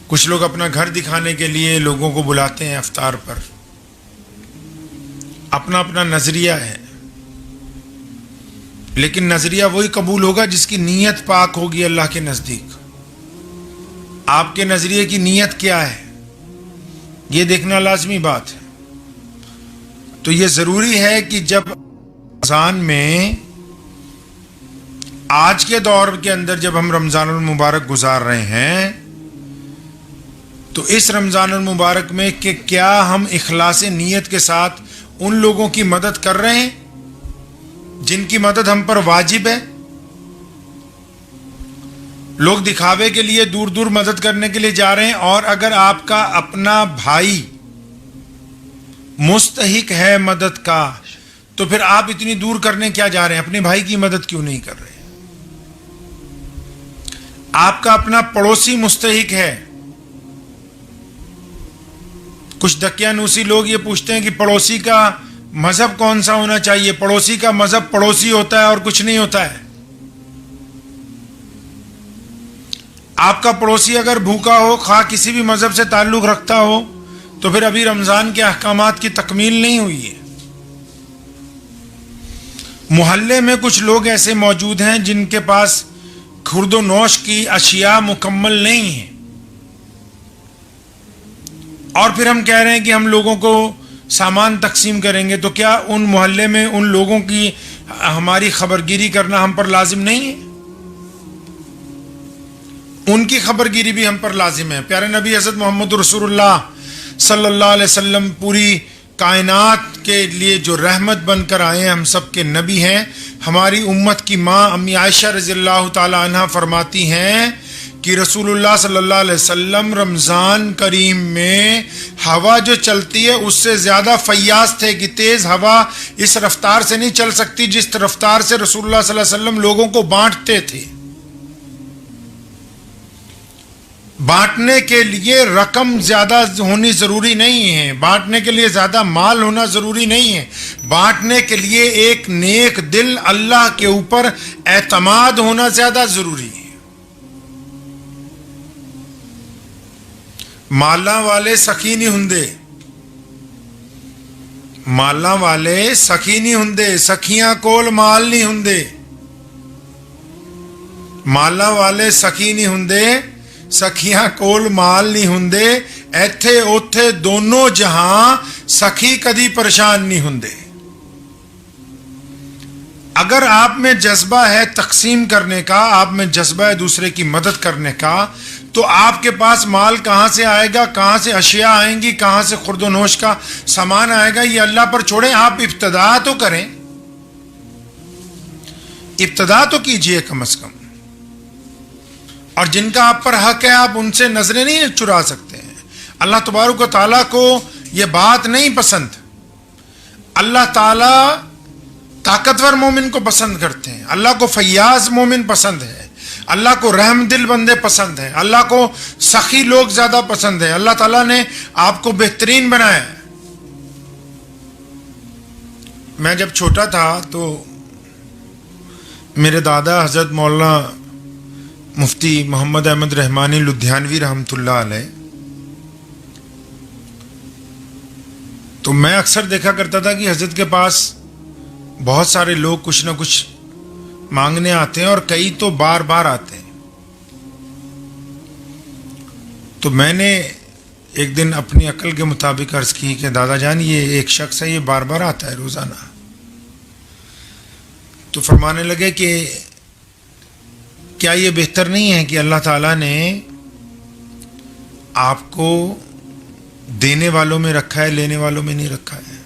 کچھ لوگ اپنا گھر دکھانے کے لیے لوگوں کو بلاتے ہیں افطار پر. اپنا اپنا نظریہ ہے لیکن نظریہ وہی قبول ہوگا جس کی نیت پاک ہوگی اللہ کے نزدیک. آپ کے نظریے کی نیت کیا ہے یہ دیکھنا لازمی بات ہے. تو یہ ضروری ہے کہ جب رمضان میں آج کے دور کے اندر جب ہم رمضان المبارک گزار رہے ہیں تو اس رمضان المبارک میں کہ کیا ہم اخلاص نیت کے ساتھ ان لوگوں کی مدد کر رہے ہیں جن کی مدد ہم پر واجب ہے. لوگ دکھاوے کے لیے دور دور مدد کرنے کے لیے جا رہے ہیں اور اگر آپ کا اپنا بھائی مستحق ہے مدد کا تو پھر آپ اتنی دور کرنے کیا جا رہے ہیں؟ اپنے بھائی کی مدد کیوں نہیں کر رہے؟ آپ کا اپنا پڑوسی مستحق ہے. کچھ دقیانوسی لوگ یہ پوچھتے ہیں کہ پڑوسی کا مذہب کون سا ہونا چاہیے. پڑوسی کا مذہب پڑوسی ہوتا ہے اور کچھ نہیں ہوتا ہے. آپ کا پڑوسی اگر بھوکا ہو خواہ کسی بھی مذہب سے تعلق رکھتا ہو تو پھر ابھی رمضان کے احکامات کی تکمیل نہیں ہوئی ہے. محلے میں کچھ لوگ ایسے موجود ہیں جن کے پاس خورد و نوش کی اشیاء مکمل نہیں ہیں اور پھر ہم کہہ رہے ہیں کہ ہم لوگوں کو سامان تقسیم کریں گے. تو کیا ان محلے میں ان لوگوں کی ہماری خبرگیری کرنا ہم پر لازم نہیں ہے؟ ان کی خبرگیری بھی ہم پر لازم ہے. پیارے نبی حضرت محمد رسول اللہ صلی اللہ علیہ وسلم پوری کائنات کے لیے جو رحمت بن کر آئے ہیں، ہم سب کے نبی ہیں. ہماری امت کی ماں امی عائشہ رضی اللہ تعالی عنہا فرماتی ہیں کہ رسول اللہ صلی اللہ علیہ وسلم رمضان کریم میں ہوا جو چلتی ہے اس سے زیادہ فیاض تھے کہ تیز ہوا اس رفتار سے نہیں چل سکتی جس رفتار سے رسول اللہ صلی اللہ علیہ وسلم لوگوں کو بانٹتے تھے. بانٹنے کے لیے رقم زیادہ ہونی ضروری نہیں ہے، بانٹنے کے لیے زیادہ مال ہونا ضروری نہیں ہے. بانٹنے کے لیے ایک نیک دل اللہ کے اوپر اعتماد ہونا زیادہ ضروری ہے. مالاں والے سخی نہیں ہوندے، مالاں والے سخی نہیں ہوندے، سخیاں کول مال نہیں ہوندے. مالاں والے سخی نہیں ہوندے، سخیاں کول مال نہیں ہوندے. ایتھے اوتھے دونوں جہاں سخی کدی پریشان نہیں ہوندے. اگر آپ میں جذبہ ہے تقسیم کرنے کا، آپ میں جذبہ ہے دوسرے کی مدد کرنے کا، تو آپ کے پاس مال کہاں سے آئے گا، کہاں سے اشیاء آئیں گی، کہاں سے خورد و نوش کا سامان آئے گا، یہ اللہ پر چھوڑیں. آپ ابتدا تو کریں، ابتدا تو کیجئے کم از کم. اور جن کا آپ پر حق ہے آپ ان سے نظریں نہیں چرا سکتے ہیں. اللہ تبارک و تعالیٰ کو یہ بات نہیں پسند. اللہ تعالیٰ طاقتور مومن کو پسند کرتے ہیں، اللہ کو فیاض مومن پسند ہے، اللہ کو رحم دل بندے پسند ہیں، اللہ کو سخی لوگ زیادہ پسند ہیں۔ اللہ تعالیٰ نے آپ کو بہترین بنایا ہے۔ میں جب چھوٹا تھا تو میرے دادا حضرت مولانا مفتی محمد احمد رحمانی لدھیانوی رحمۃ اللہ علیہ، تو میں اکثر دیکھا کرتا تھا کہ حضرت کے پاس بہت سارے لوگ کچھ نہ کچھ مانگنے آتے ہیں، اور کئی تو بار بار آتے ہیں۔ تو میں نے ایک دن اپنی عقل کے مطابق عرض کی کہ دادا جان یہ ایک شخص ہے، یہ بار بار آتا ہے روزانہ۔ تو فرمانے لگے کہ کیا یہ بہتر نہیں ہے کہ اللہ تعالیٰ نے آپ کو دینے والوں میں رکھا ہے، لینے والوں میں نہیں رکھا ہے؟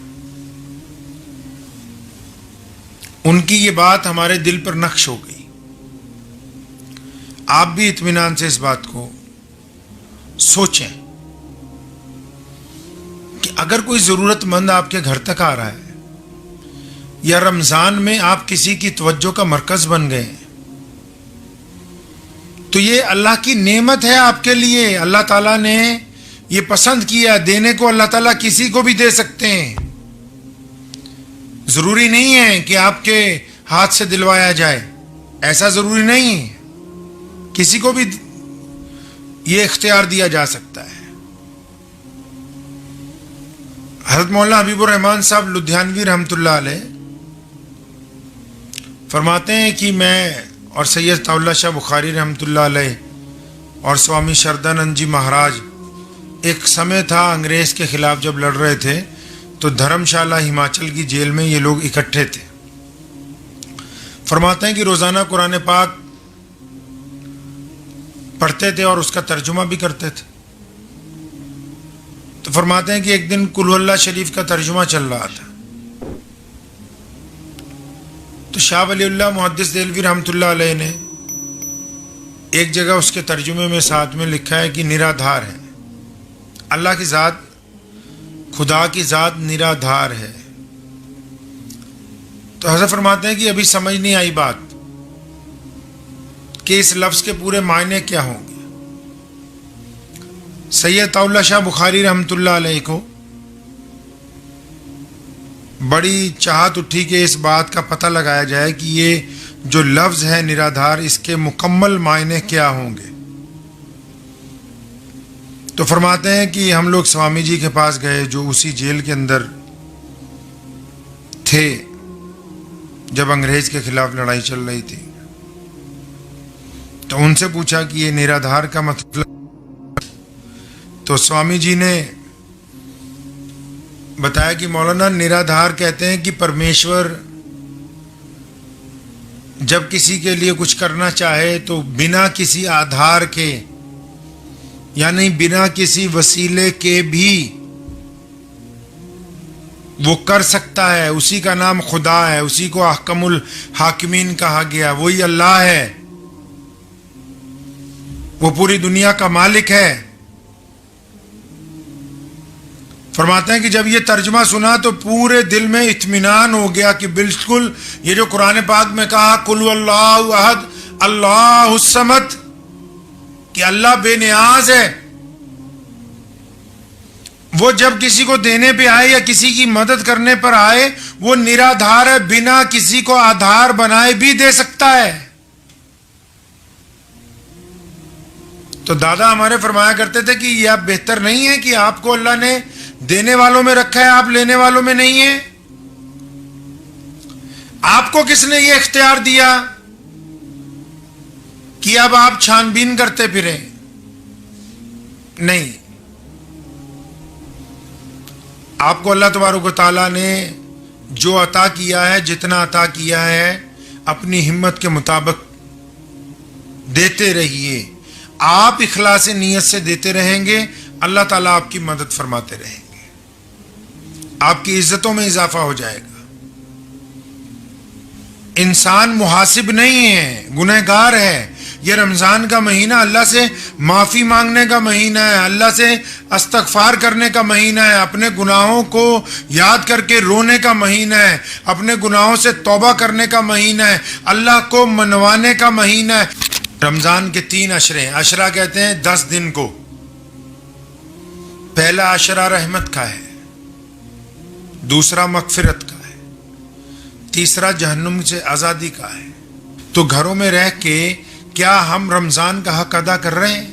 ان کی یہ بات ہمارے دل پر نقش ہو گئی۔ آپ بھی اطمینان سے اس بات کو سوچیں کہ اگر کوئی ضرورت مند آپ کے گھر تک آ رہا ہے، یا رمضان میں آپ کسی کی توجہ کا مرکز بن گئے، تو یہ اللہ کی نعمت ہے آپ کے لیے۔ اللہ تعالیٰ نے یہ پسند کیا، دینے کو اللہ تعالیٰ کسی کو بھی دے سکتے ہیں۔ ضروری نہیں ہے کہ آپ کے ہاتھ سے دلوایا جائے، ایسا ضروری نہیں ہے، کسی کو بھی یہ اختیار دیا جا سکتا ہے۔ حضرت مولانا حبیب الرحمان صاحب لدھیانوی رحمۃ اللہ علیہ فرماتے ہیں کہ میں اور سید عطا اللہ شاہ بخاری رحمۃ اللہ علیہ اور سوامی شردانند جی مہاراج ایک سمے تھا انگریز کے خلاف جب لڑ رہے تھے، تو دھرم شالہ ہماچل کی جیل میں یہ لوگ اکٹھے تھے۔ فرماتے ہیں کہ روزانہ قرآن پاک پڑھتے تھے اور اس کا ترجمہ بھی کرتے تھے۔ تو فرماتے ہیں کہ ایک دن قل ہو اللہ شریف کا ترجمہ چل رہا تھا، تو شاہ ولی اللہ محدث دہلوی رحمۃ اللہ علیہ نے ایک جگہ اس کے ترجمے میں ساتھ میں لکھا ہے کہ نرادھار ہے، اللہ کی ذات، خدا کی ذات نرادھار ہے۔ تو حضرت فرماتے ہیں کہ ابھی سمجھ نہیں آئی بات کہ اس لفظ کے پورے معنی کیا ہوں گے۔ سید عطا اللہ شاہ بخاری رحمۃ اللہ علیہ کو بڑی چاہت اٹھی کہ اس بات کا پتہ لگایا جائے کہ یہ جو لفظ ہے نرادھار، اس کے مکمل معنی کیا ہوں گے۔ تو فرماتے ہیں کہ ہم لوگ سوامی جی کے پاس گئے، جو اسی جیل کے اندر تھے جب انگریز کے خلاف لڑائی چل رہی تھی۔ تو ان سے پوچھا کہ یہ نرادھار کا مطلب، تو سوامی جی نے بتایا کہ مولانا نرادھار کہتے ہیں کہ پرمیشور جب کسی کے لیے کچھ کرنا چاہے تو بنا کسی آدھار کے، یعنی بنا کسی وسیلے کے بھی وہ کر سکتا ہے۔ اسی کا نام خدا ہے، اسی کو احکم الحاکمین کہا گیا، وہی اللہ ہے، وہ پوری دنیا کا مالک ہے۔ فرماتے ہیں کہ جب یہ ترجمہ سنا تو پورے دل میں اطمینان ہو گیا کہ بالکل یہ جو قرآن پاک میں کہا قل هو اللہ احد اللہ الصمد، کہ اللہ بے نیاز ہے، وہ جب کسی کو دینے پہ آئے یا کسی کی مدد کرنے پر آئے، وہ نرادھار ہے، بنا کسی کو آدھار بنائے بھی دے سکتا ہے۔ تو دادا ہمارے فرمایا کرتے تھے کہ یہ اب بہتر نہیں ہے کہ آپ کو اللہ نے دینے والوں میں رکھا ہے، آپ لینے والوں میں نہیں ہیں؟ آپ کو کس نے یہ اختیار دیا کہ اب آپ چھان بین کرتے پھریں؟ نہیں، آپ کو اللہ تبارک و تعالیٰ نے جو عطا کیا ہے، جتنا عطا کیا ہے، اپنی ہمت کے مطابق دیتے رہیے۔ آپ اخلاص نیت سے دیتے رہیں گے، اللہ تعالیٰ آپ کی مدد فرماتے رہیں گے، آپ کی عزتوں میں اضافہ ہو جائے گا۔ انسان محاسب نہیں ہے، گنہگار ہے، یہ رمضان کا مہینہ اللہ سے معافی مانگنے کا مہینہ ہے، اللہ سے استغفار کرنے کا مہینہ ہے، اپنے گناہوں کو یاد کر کے رونے کا مہینہ ہے، اپنے گناہوں سے توبہ کرنے کا مہینہ ہے، اللہ کو منوانے کا مہینہ ہے۔ رمضان کے 3 عشرے، عشرہ کہتے ہیں 10 دن کو۔ پہلا عشرہ رحمت کا ہے، دوسرا مغفرت کا ہے، تیسرا جہنم سے آزادی کا ہے۔ تو گھروں میں رہ کے کیا ہم رمضان کا حق ادا کر رہے ہیں؟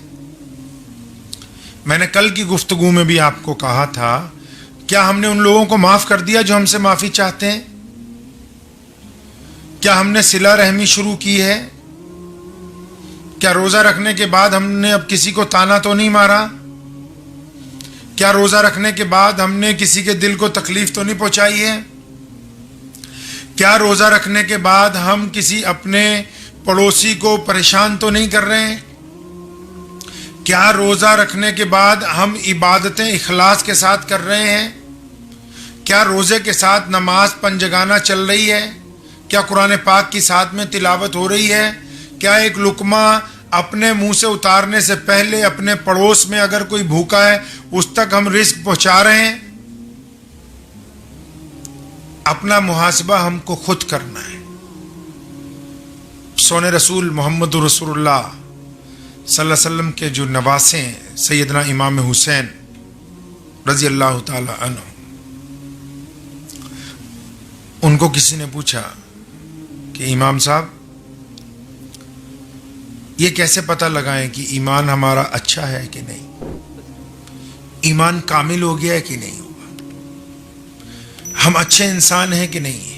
میں نے کل کی گفتگو میں بھی آپ کو کہا تھا، کیا ہم نے ان لوگوں کو معاف کر دیا جو ہم سے معافی چاہتے ہیں؟ کیا ہم نے صلہ رحمی شروع کی ہے؟ کیا روزہ رکھنے کے بعد ہم نے اب کسی کو تانا تو نہیں مارا؟ کیا روزہ رکھنے کے بعد ہم نے کسی کے دل کو تکلیف تو نہیں پہنچائی ہے؟ کیا روزہ رکھنے کے بعد ہم کسی اپنے پڑوسی کو پریشان تو نہیں کر رہے ہیں؟ کیا روزہ رکھنے کے بعد ہم عبادتیں اخلاص کے ساتھ کر رہے ہیں؟ کیا روزے کے ساتھ نماز پنجگانہ چل رہی ہے؟ کیا قرآن پاک کی ساتھ میں تلاوت ہو رہی ہے؟ کیا ایک لقمہ اپنے منہ سے اتارنے سے پہلے اپنے پڑوس میں اگر کوئی بھوکا ہے اس تک ہم رزق پہنچا رہے ہیں؟ اپنا محاسبہ ہم کو خود کرنا ہے۔ سونے رسول محمد رسول اللہ صلی اللہ علیہ وسلم کے جو نواسے ہیں سیدنا امام حسین رضی اللہ تعالی عنہ، ان کو کسی نے پوچھا کہ امام صاحب یہ کیسے پتہ لگائیں کہ ایمان ہمارا اچھا ہے کہ نہیں، ایمان کامل ہو گیا ہے کہ نہیں ہوگا، ہم اچھے انسان ہیں کہ نہیں ہیں؟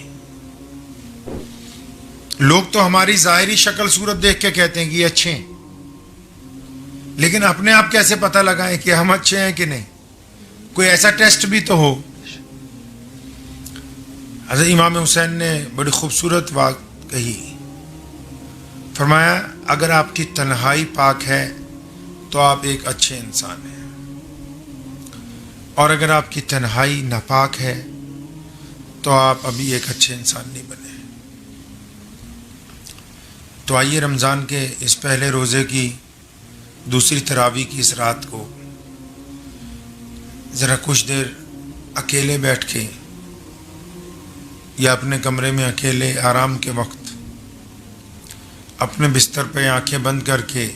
لوگ تو ہماری ظاہری شکل صورت دیکھ کے کہتے ہیں کہ یہ اچھے ہیں، لیکن اپنے آپ کیسے پتہ لگائیں کہ ہم اچھے ہیں کہ نہیں؟ کوئی ایسا ٹیسٹ بھی تو ہو۔ حضرت امام حسین نے بڑی خوبصورت بات کہی، فرمایا اگر آپ کی تنہائی پاک ہے تو آپ ایک اچھے انسان ہیں، اور اگر آپ کی تنہائی ناپاک ہے تو آپ ابھی ایک اچھے انسان نہیں بنے۔ تو آئیے رمضان کے اس پہلے روزے کی دوسری تراویح کی اس رات کو ذرا کچھ دیر اکیلے بیٹھ کے یا اپنے کمرے میں اکیلے آرام کے وقت اپنے بستر پہ آنکھیں بند کر کے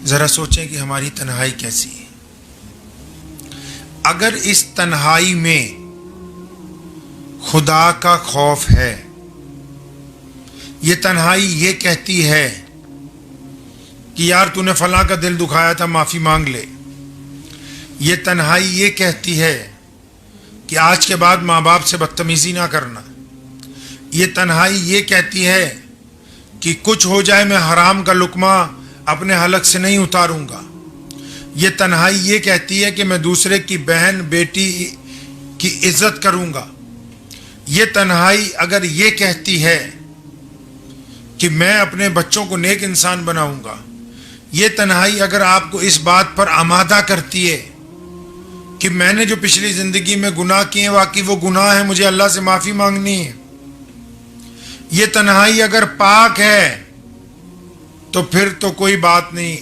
ذرا سوچیں کہ ہماری تنہائی کیسی ہے۔ اگر اس تنہائی میں خدا کا خوف ہے، یہ تنہائی یہ کہتی ہے کہ یار تو نے فلاں کا دل دکھایا تھا معافی مانگ لے، یہ تنہائی یہ کہتی ہے کہ آج کے بعد ماں باپ سے بدتمیزی نہ کرنا، یہ تنہائی یہ کہتی ہے کہ کچھ ہو جائے میں حرام کا لقمہ اپنے حلق سے نہیں اتاروں گا، یہ تنہائی یہ کہتی ہے کہ میں دوسرے کی بہن بیٹی کی عزت کروں گا، یہ تنہائی اگر یہ کہتی ہے کہ میں اپنے بچوں کو نیک انسان بناؤں گا، یہ تنہائی اگر آپ کو اس بات پر آمادہ کرتی ہے کہ میں نے جو پچھلی زندگی میں گناہ کیے ہیں واقعی وہ گناہ ہیں، مجھے اللہ سے معافی مانگنی ہے، یہ تنہائی اگر پاک ہے تو پھر تو کوئی بات نہیں،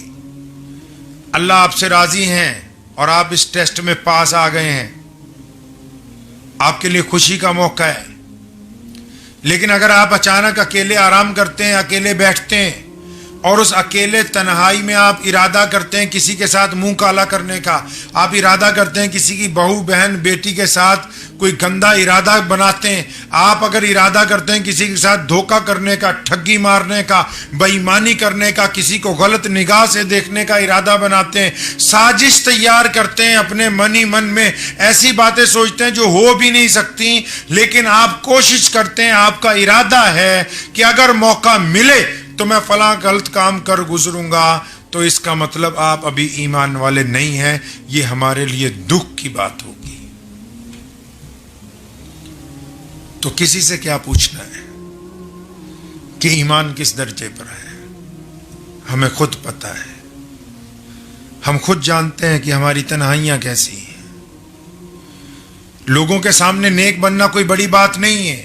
اللہ آپ سے راضی ہیں اور آپ اس ٹیسٹ میں پاس آ گئے ہیں، آپ کے لیے خوشی کا موقع ہے۔ لیکن اگر آپ اچانک اکیلے آرام کرتے ہیں، اکیلے بیٹھتے ہیں اور اس اکیلے تنہائی میں آپ ارادہ کرتے ہیں کسی کے ساتھ منہ کالا کرنے کا، آپ ارادہ کرتے ہیں کسی کی بہو بہن بیٹی کے ساتھ کوئی گندا ارادہ بناتے ہیں، آپ اگر ارادہ کرتے ہیں کسی کے ساتھ دھوکہ کرنے کا، ٹھگی مارنے کا، بے ایمانی کرنے کا، کسی کو غلط نگاہ سے دیکھنے کا ارادہ بناتے ہیں، سازش تیار کرتے ہیں اپنے من میں، ایسی باتیں سوچتے ہیں جو ہو بھی نہیں سکتی، لیکن آپ کوشش کرتے ہیں، آپ کا ارادہ ہے کہ اگر موقع ملے تو میں فلاں غلط کام کر گزروں گا، تو اس کا مطلب آپ ابھی ایمان والے نہیں ہیں، یہ ہمارے لیے دکھ کی بات ہوگی۔ تو کسی سے کیا پوچھنا ہے کہ ایمان کس درجے پر ہے؟ ہمیں خود پتہ ہے، ہم خود جانتے ہیں کہ ہماری تنہائیاں کیسی ہیں۔ لوگوں کے سامنے نیک بننا کوئی بڑی بات نہیں ہے،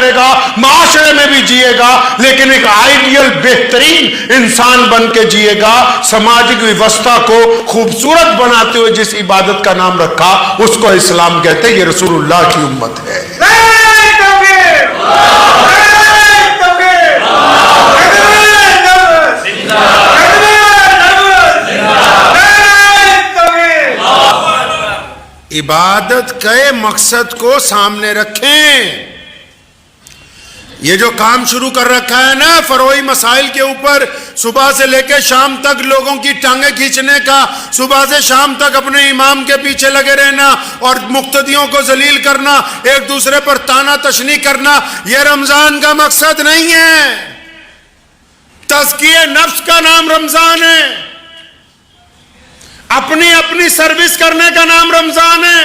کرے گا, معاشرے میں بھی جیے گا, لیکن ایک آئیڈیل بہترین انسان بن کے جیے گا. سماجک ویوستھا کو خوبصورت بناتے ہوئے جس عبادت کا نام رکھا اس کو اسلام کہتے ہیں. یہ رسول اللہ کی امت ہے. عبادت کے مقصد کو سامنے رکھیں. یہ جو کام شروع کر رکھا ہے نا فروعی مسائل کے اوپر, صبح سے لے کے شام تک لوگوں کی ٹانگیں کھینچنے کا, صبح سے شام تک اپنے امام کے پیچھے لگے رہنا اور مقتدیوں کو ذلیل کرنا, ایک دوسرے پر تانا تشنی کرنا, یہ رمضان کا مقصد نہیں ہے. تزکیہ نفس کا نام رمضان ہے, اپنی سروس کرنے کا نام رمضان ہے.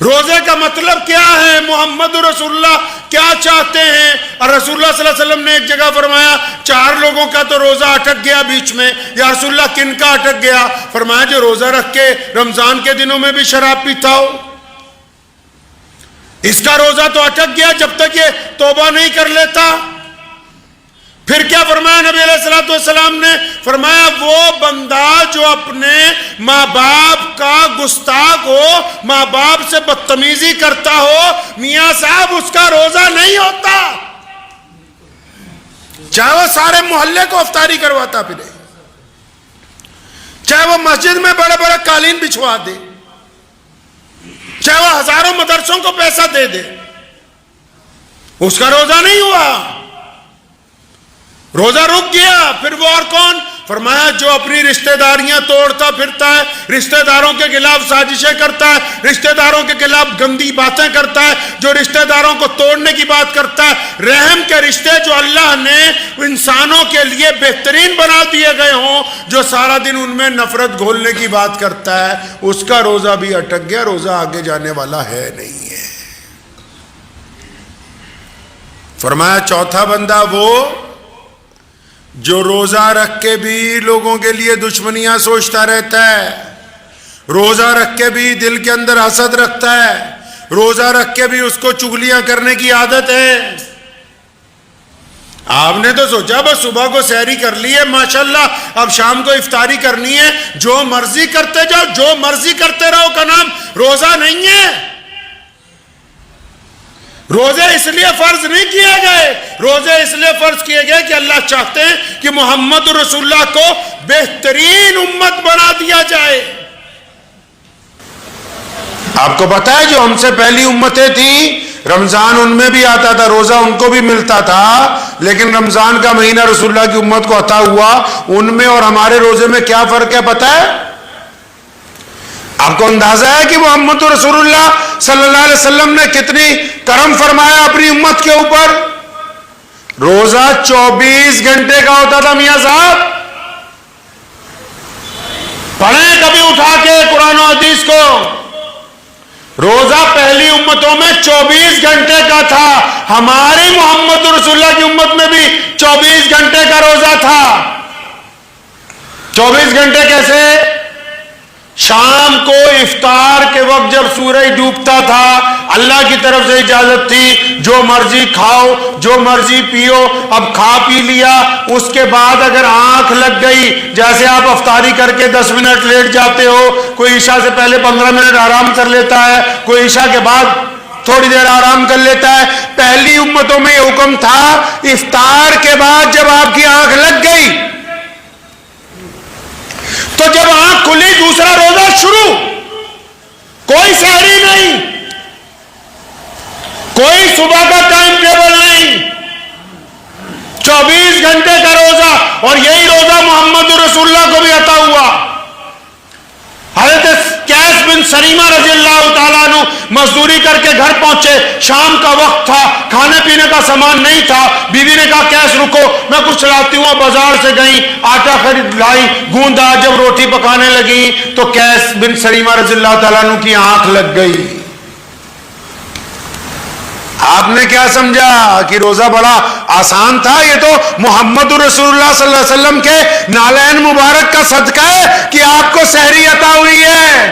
روزے کا مطلب کیا ہے, محمد رسول اللہ کیا چاہتے ہیں. اور رسول اللہ صلی اللہ علیہ وسلم نے ایک جگہ فرمایا 4 لوگوں کا تو روزہ اٹک گیا بیچ میں. یا رسول اللہ کن کا اٹک گیا؟ فرمایا جو روزہ رکھ کے رمضان کے دنوں میں بھی شراب پیتا ہو, اس کا روزہ تو اٹک گیا جب تک یہ توبہ نہیں کر لیتا. پھر کیا فرمایا نبی علیہ الصلوۃ والسلام نے؟ فرمایا وہ بندہ جو اپنے ماں باپ کا گستاخ ہو, ماں باپ سے بدتمیزی کرتا ہو, میاں صاحب اس کا روزہ نہیں ہوتا. چاہے وہ سارے محلے کو افطاری کرواتا پھرے, چاہے وہ مسجد میں بڑے بڑے قالین بچھوا دے, چاہے وہ ہزاروں مدرسوں کو پیسہ دے دے, اس کا روزہ نہیں ہوا, روزہ رک گیا. پھر وہ اور کون؟ فرمایا جو اپنی رشتہ داریاں توڑتا پھرتا ہے, رشتہ داروں کے خلاف سازشیں کرتا ہے, رشتہ داروں کے خلاف گندی باتیں کرتا ہے, جو رشتہ داروں کو توڑنے کی بات کرتا ہے. رحم کے رشتے جو اللہ نے انسانوں کے لیے بہترین بنا دیے گئے ہوں, جو سارا دن ان میں نفرت گھولنے کی بات کرتا ہے, اس کا روزہ بھی اٹک گیا, روزہ آگے جانے والا ہے نہیں ہے. فرمایا چوتھا بندہ وہ جو روزہ رکھ کے بھی لوگوں کے لیے دشمنیاں سوچتا رہتا ہے, روزہ رکھ کے بھی دل کے اندر حسد رکھتا ہے, روزہ رکھ کے بھی اس کو چغلیاں کرنے کی عادت ہے. آپ نے تو سوچا بس صبح کو سحری کر لی ہے ماشاءاللہ, اب شام کو افطاری کرنی ہے, جو مرضی کرتے جاؤ, جو مرضی کرتے رہو کا نام روزہ نہیں ہے. روزے اس لیے فرض نہیں کیے گئے, روزے اس لیے فرض کیے گئے کہ اللہ چاہتے ہیں کہ محمد رسول اللہ کو بہترین امت بنا دیا جائے. آپ کو پتا ہے جو ہم سے پہلی امتیں تھیں, رمضان ان میں بھی آتا تھا, روزہ ان کو بھی ملتا تھا, لیکن رمضان کا مہینہ رسول اللہ کی امت کو عطا ہوا. ان میں اور ہمارے روزے میں کیا فرق ہے پتا ہے؟ آپ کو اندازہ ہے کہ محمد رسول اللہ صلی اللہ علیہ وسلم نے کتنی کرم فرمایا اپنی امت کے اوپر؟ روزہ 24 گھنٹے کا ہوتا تھا میاں صاحب. پڑھیں کبھی اٹھا کے قرآن و حدیث کو, روزہ پہلی امتوں میں 24 گھنٹے کا تھا. ہماری محمد رسول اللہ کی امت میں بھی 24 گھنٹے کا روزہ تھا. 24 گھنٹے کیسے؟ شام کو افطار کے وقت جب سورج ڈوبتا تھا, اللہ کی طرف سے اجازت تھی جو مرضی کھاؤ, جو مرضی پیو. اب کھا پی لیا, اس کے بعد اگر آنکھ لگ گئی, جیسے آپ افطاری کر کے 10 منٹ لیٹ جاتے ہو, کوئی عشاء سے پہلے 15 منٹ آرام کر لیتا ہے, کوئی عشاء کے بعد تھوڑی دیر آرام کر لیتا ہے. پہلی امتوں میں یہ حکم تھا افطار کے بعد جب آپ کی آنکھ لگ گئی تو جب آنکھ کھلی دوسرا روزہ شروع. کوئی سحری نہیں, کوئی صبح کا ٹائم ٹیبل نہیں, 24 گھنٹے کا روزہ. اور یہی روزہ محمد رسول اللہ کو بھی عطا ہوا. حضرت کیس بن سریمہ رضی اللہ تعالیٰ عنہ مزدوری کر کے گھر پہنچے, شام کا وقت تھا, کھانے پینے کا سامان نہیں تھا. بیوی نے کہا کیس رکو میں کچھ لاتی ہوں. بازار سے گئی, آٹا خرید لائی, گوندا. جب روٹی پکانے لگی تو کیس بن سریمہ رضی اللہ تعالیٰ عنہ کی آنکھ لگ گئی. آپ نے کیا سمجھا کہ روزہ بڑا آسان تھا؟ یہ تو محمد رسول اللہ صلی اللہ علیہ وسلم کے نالین مبارک کا صدقہ ہے کہ آپ کو سحری عطا ہوئی ہے.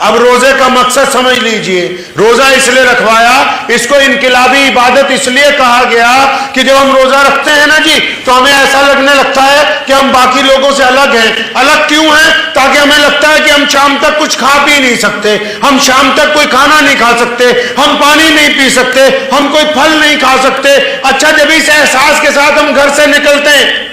اب روزے کا مقصد سمجھ لیجئے، روزہ اس لیے رکھوایا، اس کو انقلابی عبادت اس لیے کہا گیا کہ جب ہم روزہ رکھتے ہیں نا جی تو ہمیں ایسا لگنے لگتا ہے کہ ہم باقی لوگوں سے الگ ہیں۔ الگ کیوں ہیں؟ تاکہ ہمیں لگتا ہے کہ ہم شام تک کچھ کھا پی نہیں سکتے، ہم شام تک کوئی کھانا نہیں کھا سکتے، ہم پانی نہیں پی سکتے، ہم کوئی پھل نہیں کھا سکتے۔ اچھا، جب اس احساس کے ساتھ ہم گھر سے نکلتے ہیں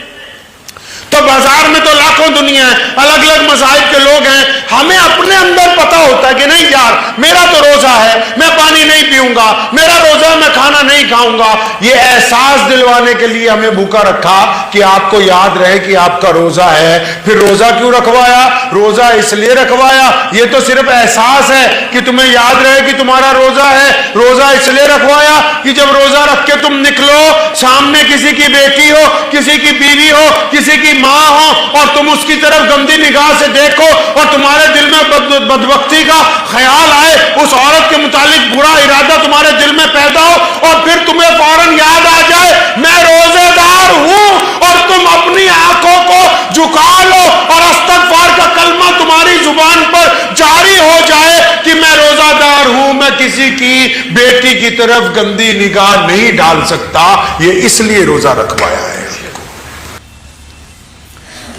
تو بازار میں تو لاکھوں دنیا ہے، الگ الگ مذاہب کے لوگ ہیں، ہمیں اپنے اندر پتا ہوتا ہے کہ نہیں یار میرا تو روزہ ہے، میں پانی نہیں پیوں گا، میرا روزہ ہے، میں کھانا نہیں کھاؤں گا۔ یہ احساس دلوانے کے لیے ہمیں بھوکا رکھا کہ آپ کو یاد رہے کہ آپ کا روزہ ہے۔ پھر روزہ کیوں رکھوایا؟ روزہ اس لیے رکھوایا، یہ تو صرف احساس ہے کہ تمہیں یاد رہے کہ تمہارا روزہ ہے۔ روزہ اس لیے رکھوایا کہ جب روزہ رکھ کے تم نکلو، سامنے کسی کی بیٹی ہو، کسی کی بیوی ہو، کسی کی ماں ہو، اور تم اس کی طرف گندی نگاہ سے دیکھو اور تمہارے دل میں بدبختی کا خیال آئے، اس عورت کے متعلق برا ارادہ تمہارے دل میں پیدا ہو، اور پھر تمہیں فوراً یاد آ جائے میں روزے دار ہوں، اور تم اپنی آنکھوں کو جھکا لو اور استغفار کا کلمہ تمہاری زبان پر جاری ہو جائے کہ میں روزہ دار ہوں، میں کسی کی بیٹی کی طرف گندی نگاہ نہیں ڈال سکتا۔ یہ اس لیے روزہ رکھوایا ہے۔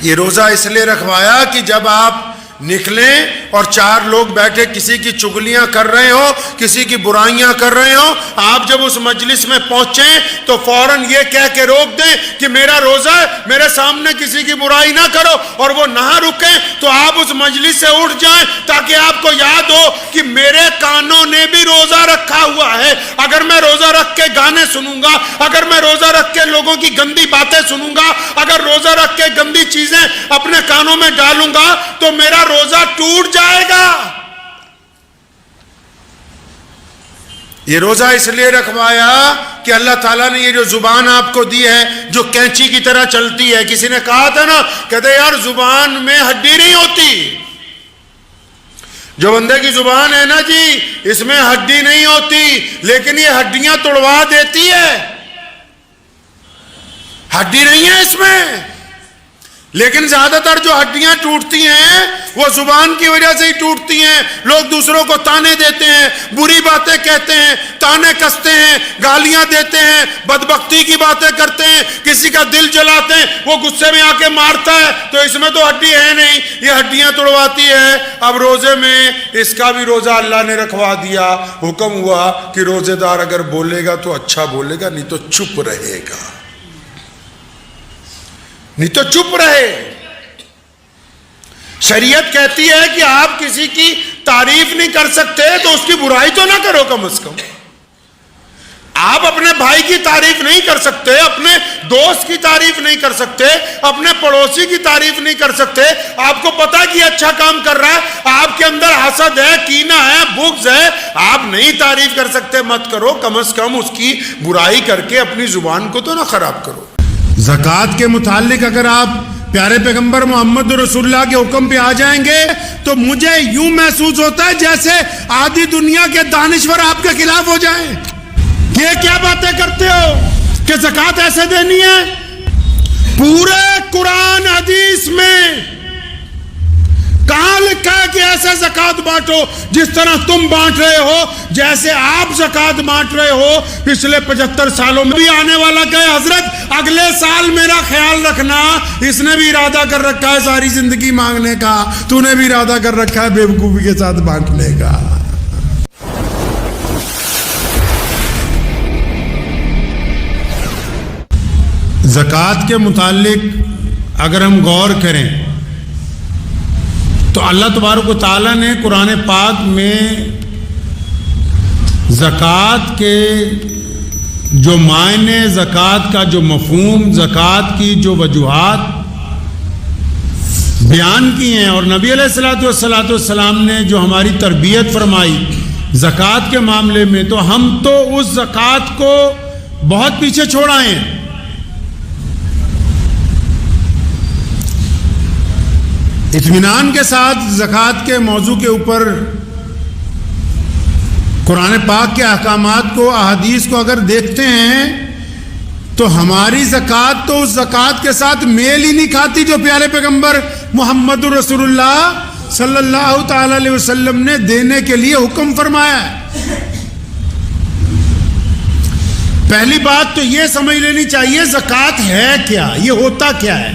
یہ روزہ اس لیے رکھوایا کہ جب آپ نکلیں اور چار لوگ بیٹھے کسی کی چگلیاں کر رہے ہو، کسی کی برائیاں کر رہے ہو، آپ جب اس مجلس میں پہنچیں تو فوراً یہ کہہ کے روک دیں کہ میرا روزہ ہے، میرے سامنے کسی کی برائی نہ کرو، اور وہ نہ رکیں تو آپ اس مجلس سے اٹھ جائیں تاکہ آپ کو یاد ہو کہ میرے کانوں نے بھی روزہ رکھا ہوا ہے۔ اگر میں روزہ رکھ کے گانے سنوں گا، اگر میں روزہ رکھ کے لوگوں کی گندی باتیں سنوں گا، اگر روزہ رکھ کے گندی چیزیں اپنے کانوں میں ڈالوں گا تو میرا روزہ ٹوٹ جائے گا۔ یہ روزہ اس لیے رکھوایا کہ اللہ تعالیٰ نے یہ جو زبان آپ کو دی ہے جو کینچی کی طرح چلتی ہے، کسی نے کہا تھا نا، کہتے یار زبان میں ہڈی نہیں ہوتی، جو بندے کی زبان ہے نا جی اس میں ہڈی نہیں ہوتی، لیکن یہ ہڈیاں توڑوا دیتی ہے، ہڈی نہیں ہے اس میں، لیکن زیادہ تر جو ہڈیاں ٹوٹتی ہیں وہ زبان کی وجہ سے ہی ٹوٹتی ہیں۔ لوگ دوسروں کو تانے دیتے ہیں، بری باتیں کہتے ہیں، تانے کستے ہیں، گالیاں دیتے ہیں، بدبختی کی باتیں کرتے ہیں، کسی کا دل جلاتے ہیں، وہ غصے میں آ کے مارتا ہے تو اس میں تو ہڈی ہے نہیں، یہ ہڈیاں توڑواتی ہے۔ اب روزے میں اس کا بھی روزہ اللہ نے رکھوا دیا، حکم ہوا کہ روزے دار اگر بولے گا تو اچھا بولے گا، نہیں تو چپ رہے گا، نہیں تو چپ رہے۔ شریعت کہتی ہے کہ آپ کسی کی تعریف نہیں کر سکتے تو اس کی برائی تو نہ کرو، کم از کم آپ اپنے بھائی کی تعریف نہیں کر سکتے، اپنے دوست کی تعریف نہیں کر سکتے، اپنے پڑوسی کی تعریف نہیں کر سکتے، آپ کو پتا کہ اچھا کام کر رہا ہے، آپ کے اندر حسد ہے، کینہ ہے، بغض ہے، آپ نہیں تعریف کر سکتے، مت کرو، کم از کم اس کی برائی کر کے اپنی زبان کو تو نہ خراب کرو۔ زکوٰۃ کے متعلق اگر آپ پیارے پیغمبر محمد رسول اللہ کے حکم پہ آ جائیں گے تو مجھے یوں محسوس ہوتا ہے جیسے آدھی دنیا کے دانشور آپ کے خلاف ہو جائیں۔ یہ کیا باتیں کرتے ہو کہ زکوٰۃ ایسے دینی ہے؟ پورے قرآن حدیث میں کہاں لکھا ہے کہ ایسے زکوٰۃ بانٹو جس طرح تم بانٹ رہے ہو، جیسے آپ زکوٰۃ بانٹ رہے ہو پچھلے 75 سالوں میں؟ بھی آنے والا کہ حضرت اگلے سال میرا خیال رکھنا، اس نے بھی ارادہ کر رکھا ہے ساری زندگی مانگنے کا، تو نے بھی ارادہ کر رکھا ہے بیوقوفی کے ساتھ بانٹنے کا۔ زکوٰۃ کے متعلق اگر ہم غور کریں تو اللہ تبارک و تعالیٰ نے قرآن پاک میں زکوٰۃ کے جو معنی، زکوٰۃ کا جو مفہوم، زکوٰۃ کی جو وجوہات بیان کی ہیں، اور نبی علیہ السلام نے جو ہماری تربیت فرمائی زکوٰۃ کے معاملے میں، تو ہم تو اس زکوٰۃ کو بہت پیچھے چھوڑ آئے ہیں۔ اطمینان کے ساتھ زکوٰۃ کے موضوع کے اوپر قرآن پاک کے احکامات کو، احادیث کو اگر دیکھتے ہیں تو ہماری زکوٰۃ تو اس زکوٰۃ کے ساتھ میل ہی نہیں کھاتی جو پیارے پیغمبر محمد رسول اللہ صلی اللہ تعالی علیہ وسلم نے دینے کے لیے حکم فرمایا ہے۔ پہلی بات تو یہ سمجھ لینی چاہیے زکوٰۃ ہے کیا، یہ ہوتا کیا ہے۔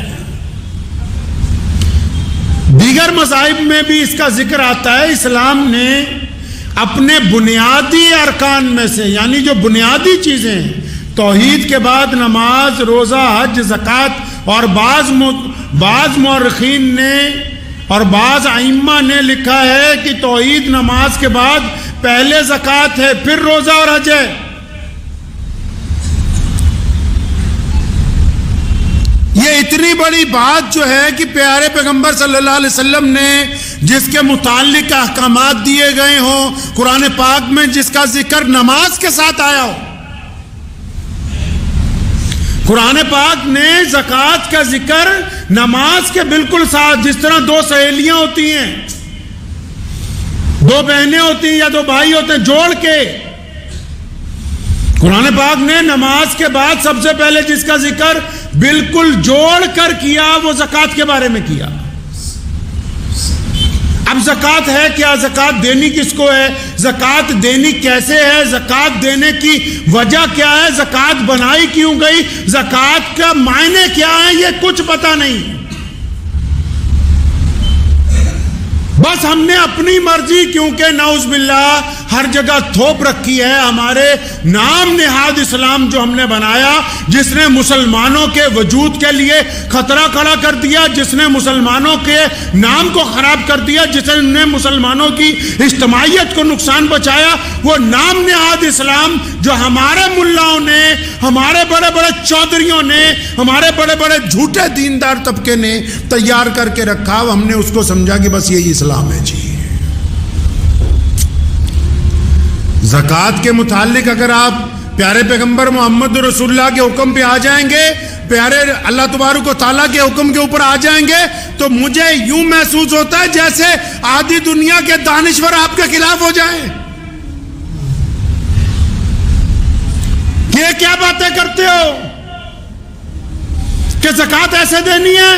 دیگر مذاہب میں بھی اس کا ذکر آتا ہے۔ اسلام نے اپنے بنیادی ارکان میں سے، یعنی جو بنیادی چیزیں ہیں، توحید کے بعد نماز، روزہ، حج، زکوٰۃ، اور بعض مورخین نے اور بعض ائمہ نے لکھا ہے کہ توحید نماز کے بعد پہلے زکوٰۃ ہے، پھر روزہ اور حج ہے۔ یہ اتنی بڑی بات جو ہے کہ پیارے پیغمبر صلی اللہ علیہ وسلم نے جس کے متعلق احکامات دیے گئے ہوں، قرآن پاک میں جس کا ذکر نماز کے ساتھ آیا ہو، قرآن پاک نے زکوٰۃ کا ذکر نماز کے بالکل ساتھ، جس طرح دو سہیلیاں ہوتی ہیں، دو بہنیں ہوتی ہیں یا دو بھائی ہوتے ہیں، جوڑ کے قرآن پاک نے نماز کے بعد سب سے پہلے جس کا ذکر بالکل جوڑ کر کیا وہ زکوٰۃ کے بارے میں کیا۔ اب زکوٰۃ ہے کیا، زکوٰۃ دینی کس کو ہے، زکوٰۃ دینی کیسے ہے، زکوٰۃ دینے کی وجہ کیا ہے، زکوٰۃ بنائی کیوں گئی، زکوٰۃ کا معنی کیا ہے، یہ کچھ پتہ نہیں۔ بس ہم نے اپنی مرضی، کیونکہ نعوذ باللہ ہر جگہ تھوپ رکھی ہے، ہمارے نام نہاد اسلام جو ہم نے بنایا، جس نے مسلمانوں کے وجود کے لیے خطرہ کھڑا کر دیا، جس نے مسلمانوں کے نام کو خراب کر دیا، جس نے مسلمانوں کی اجتماعیت کو نقصان پہنچایا، وہ نام نہاد اسلام جو ہمارے ملاؤں نے، ہمارے بڑے بڑے چودھریوں نے، ہمارے بڑے بڑے جھوٹے دیندار طبقے نے تیار کر کے رکھا، ہم نے اس کو سمجھا کہ بس یہی اسلام ہے جی۔ زکوٰۃ کے متعلق اگر آپ پیارے پیغمبر محمد رسول اللہ کے حکم پہ آ جائیں گے، پیارے اللہ تبارک و تعالیٰ کے حکم کے اوپر آ جائیں گے، تو مجھے یوں محسوس ہوتا ہے جیسے آدھی دنیا کے دانشور آپ کے خلاف ہو جائیں۔ یہ کیا باتیں کرتے ہو کہ زکوٰۃ ایسے دینی ہے؟